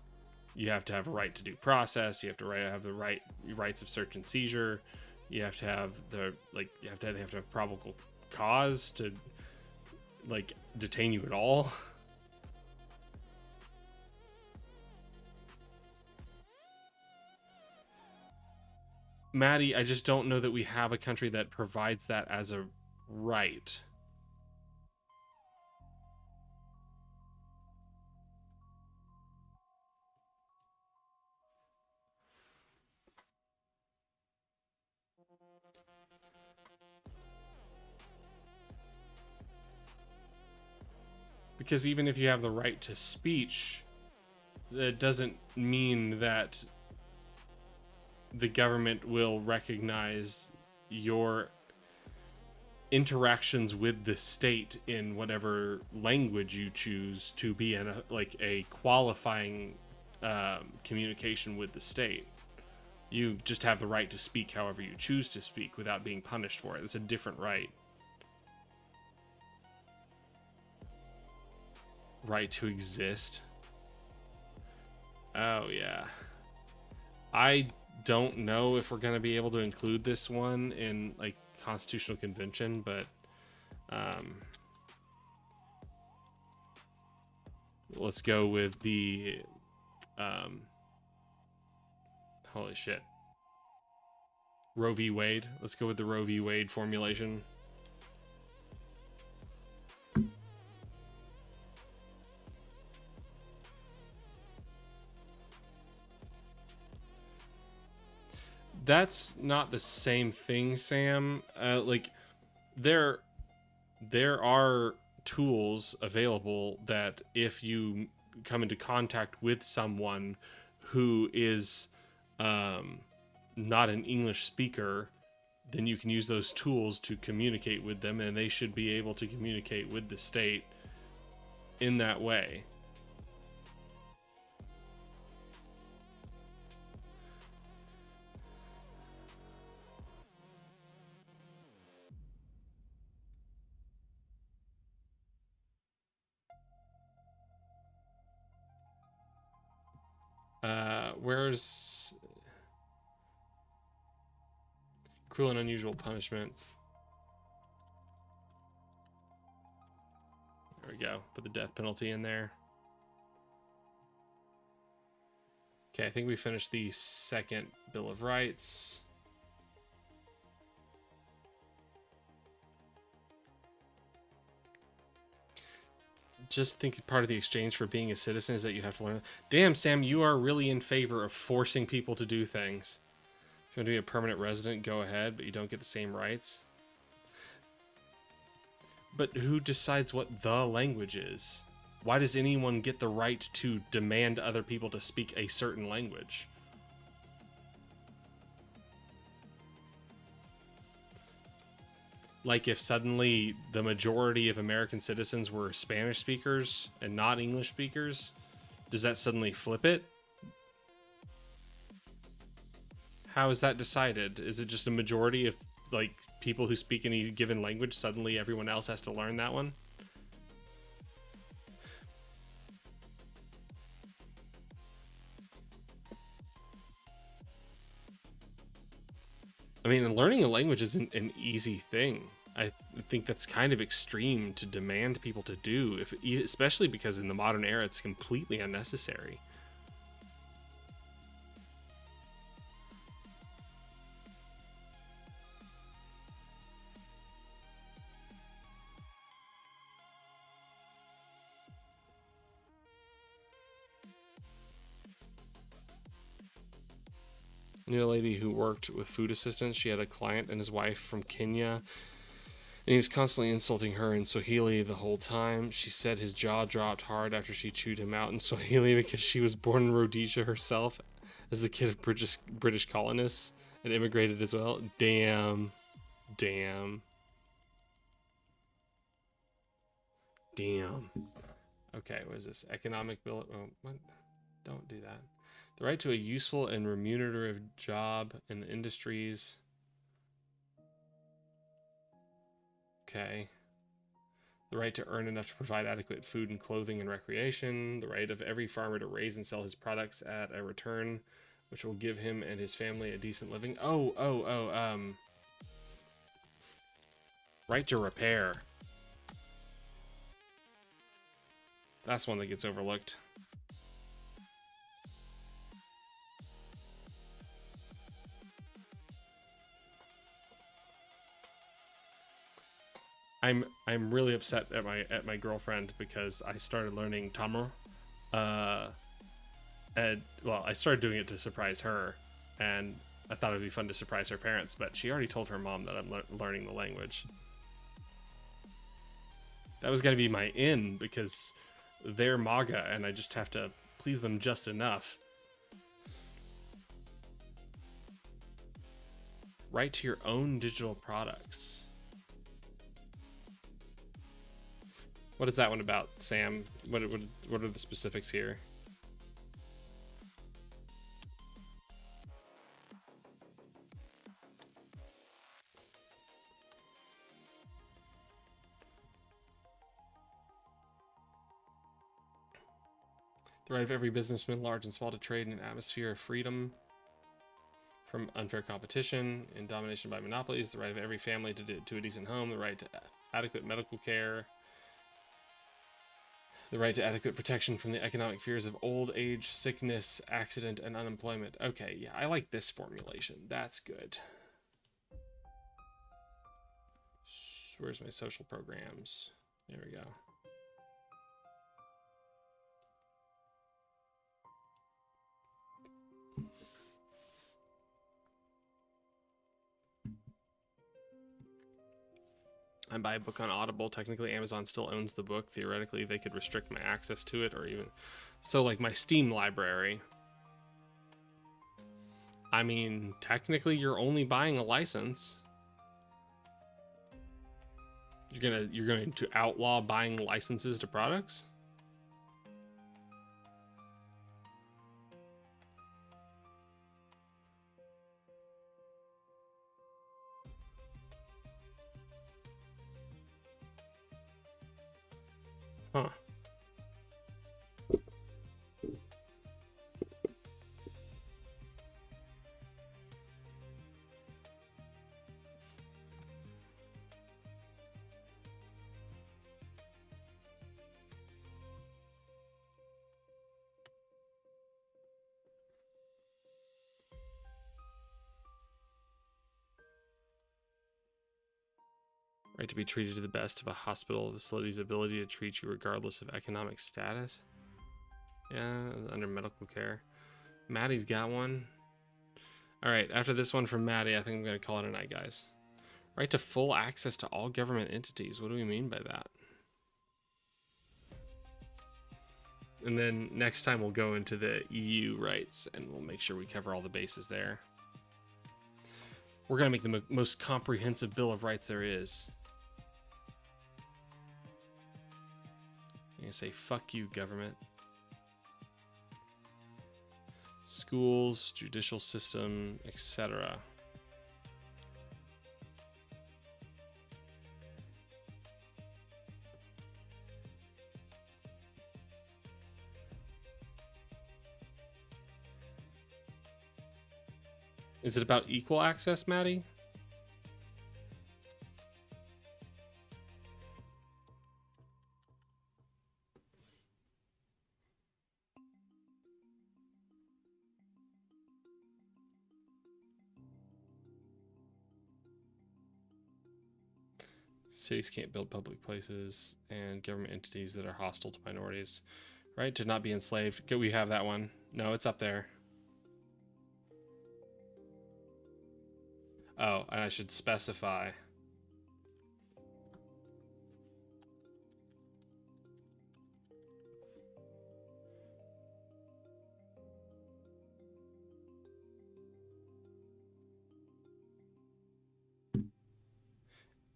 Speaker 1: you have to have a right to due process. You have to have the rights of search and seizure. You have to have the you have to have probable cause to like detain you at all. Maddie, I just don't know that we have a country that provides that as a right. Because even if you have the right to speech, that doesn't mean that the government will recognize your interactions with the state in whatever language you choose to be in a qualifying communication with the state. You just have the right to speak however you choose to speak without being punished for it. It's a different right. Right to exist. Oh yeah. I don't know if we're going to be able to include this one in like constitutional convention, but let's go with the holy shit, Roe v. Wade. Let's go with the Roe v. Wade formulation. That's not the same thing, Sam. Like there are tools available that if you come into contact with someone who is not an English speaker, then you can use those tools to communicate with them, and they should be able to communicate with the state in that way. Where's cruel and unusual punishment? There we go. Put the death penalty in there. Okay, I think we finished the second Bill of Rights. Just think part of the exchange for being a citizen is that you have to learn. Damn, Sam, you are really in favor of forcing people to do things. If you want to be a permanent resident, go ahead, but you don't get the same rights. But who decides what the language is? Why does anyone get the right to demand other people to speak a certain language? Like if suddenly the majority of American citizens were Spanish speakers and not English speakers, does that suddenly flip it? How is that decided? Is it just a majority of like people who speak any given language, suddenly everyone else has to learn that one? I mean, learning a language isn't an easy thing. I think that's kind of extreme to demand people to do, especially because in the modern era it's completely unnecessary. I knew a lady who worked with food assistance. She had a client and his wife from Kenya, and he was constantly insulting her in Swahili the whole time. She said his jaw dropped hard after she chewed him out in Swahili because she was born in Rhodesia herself as the kid of British colonists and immigrated as well. Damn. Damn. Damn. Okay, what is this? Economic bill. Oh, what? Don't do that. The right to a useful and remunerative job in the industries. Okay. The right to earn enough to provide adequate food and clothing and recreation. The right of every farmer to raise and sell his products at a return, which will give him and his family a decent living. Right to repair. That's one that gets overlooked. I'm really upset at my girlfriend because I started learning Tamil. And well, I started doing it to surprise her, and I thought it'd be fun to surprise her parents, but she already told her mom that I'm learning the language. That was gonna be my in because they're MAGA, and I just have to please them just enough. Right to your own digital products. What is that one about, Sam? What are the specifics here? The right of every businessman, large and small, to trade in an atmosphere of freedom. from unfair competition and domination by monopolies, the right of every family to a decent home, the right to adequate medical care, the right to adequate protection from the economic fears of old age, sickness, accident, and unemployment. Okay, yeah, I like this formulation. That's good. Where's my social programs? There we go. I buy a book on Audible. Technically, Amazon still owns the book. Theoretically, they could restrict my access to it, or even... So, like, my Steam library. I mean, technically, you're only buying a license. You're going to outlaw buying licenses to products? Huh. Right to be treated to the best of a hospital facility's ability to treat you regardless of economic status. Yeah, under medical care. Maddie's got one. All right, after this one from Maddie, I think I'm going to call it a night, guys. Right to full access to all government entities. What do we mean by that? And then next time we'll go into the EU rights and we'll make sure we cover all the bases there. We're going to make the most comprehensive Bill of Rights there is. You're going to say, fuck you, government. Schools, judicial system, etc. Is it about equal access, Maddie? Cities can't build public places and government entities that are hostile to minorities. Right? To not be enslaved. Good, we have that one. No, it's up there. Oh, and I should specify.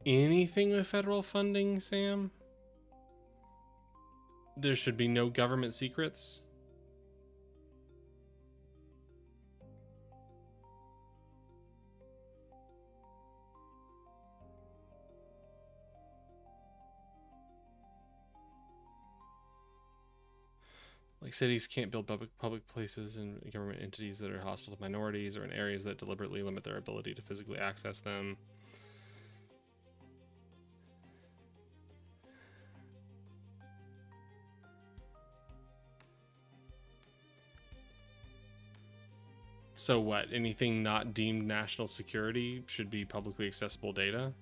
Speaker 1: Anything with federal funding, Sam? There should be no government secrets. Like cities can't build public places and government entities that are hostile to minorities or in areas that deliberately limit their ability to physically access them. So what? Anything not deemed national security should be publicly accessible data?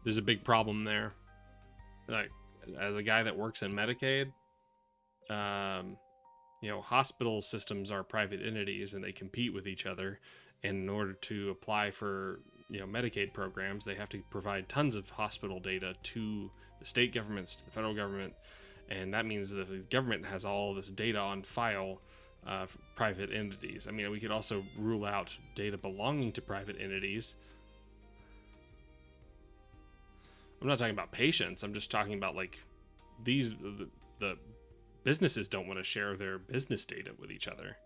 Speaker 1: There's a big problem there. Like, as a guy that works in Medicaid, you know, hospital systems are private entities and they compete with each other. And in order to apply for, you know, Medicaid programs, they have to provide tons of hospital data to the state governments, to the federal government. And that means that the government has all this data on file for private entities. I mean, we could also rule out data belonging to private entities. I'm not talking about patients. I'm just talking about, like, the businesses don't want to share their business data with each other.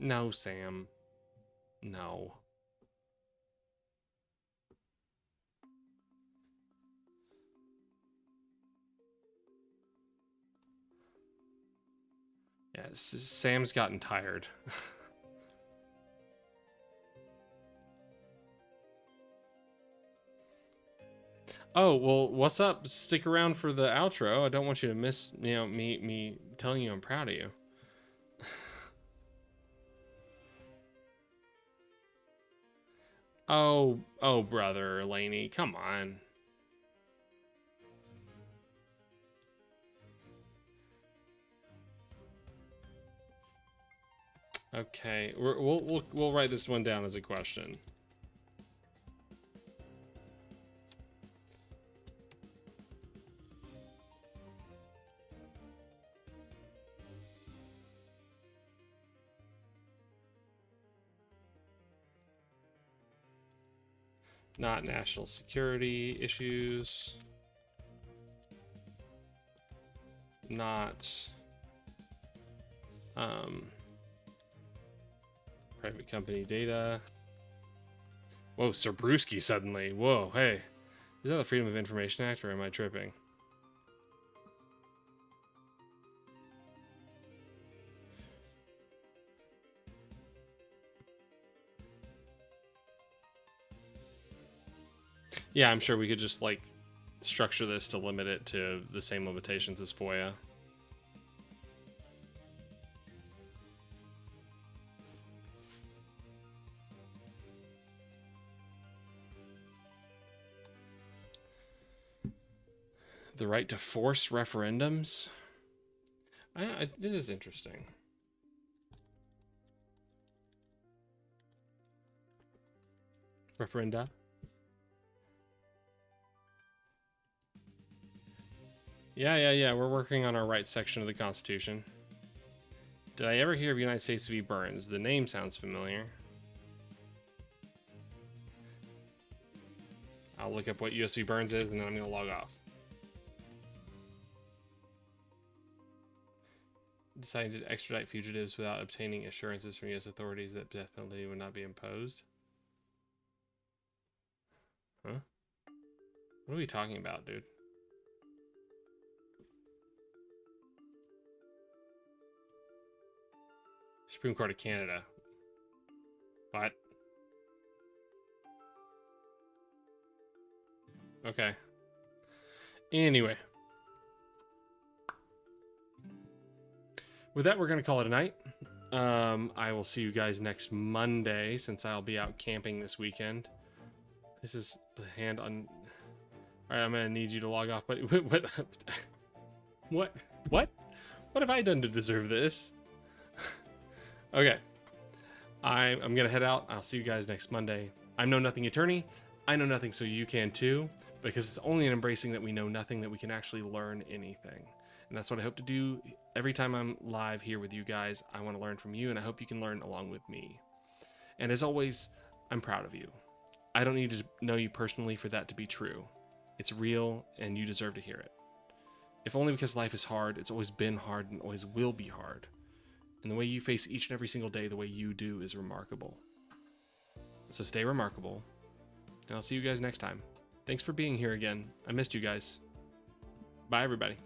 Speaker 1: No, Sam. No. Yeah, Sam's gotten tired. Oh, well, what's up? Stick around for the outro. I don't want you to miss, me telling you I'm proud of you. Oh, brother, Laney, come on. Okay, we'll write this one down as a question. Not national security issues. Not private company data. Whoa, Sir Brewski suddenly. Whoa, hey. Is that the Freedom of Information Act, or am I tripping? Yeah, I'm sure we could just, like, structure this to limit it to the same limitations as FOIA. The right to force referendums? This is interesting. Referenda? Yeah. We're working on our rights section of the Constitution. Did I ever hear of United States v. Burns? The name sounds familiar. I'll look up what US v. Burns is, and then I'm going to log off. Deciding to extradite fugitives without obtaining assurances from U.S. authorities that death penalty would not be imposed. Huh? What are we talking about, dude? Supreme Court of Canada. What? Okay. Anyway. With that, we're going to call it a night. I will see you guys next Monday, since I'll be out camping this weekend. This is the hand on... Alright, I'm going to need you to log off, but... What? What have I done to deserve this? Okay. I'm going to head out. I'll see you guys next Monday. I'm Know Nothing Attorney. I know nothing, so you can too. Because it's only in embracing that we know nothing that we can actually learn anything. And that's what I hope to do every time I'm live here with you guys. I want to learn from you, and I hope you can learn along with me. And as always, I'm proud of you. I don't need to know you personally for that to be true. It's real, and you deserve to hear it. If only because life is hard, it's always been hard, and always will be hard. And the way you face each and every single day, the way you do, is remarkable. So stay remarkable, and I'll see you guys next time. Thanks for being here again. I missed you guys. Bye, everybody.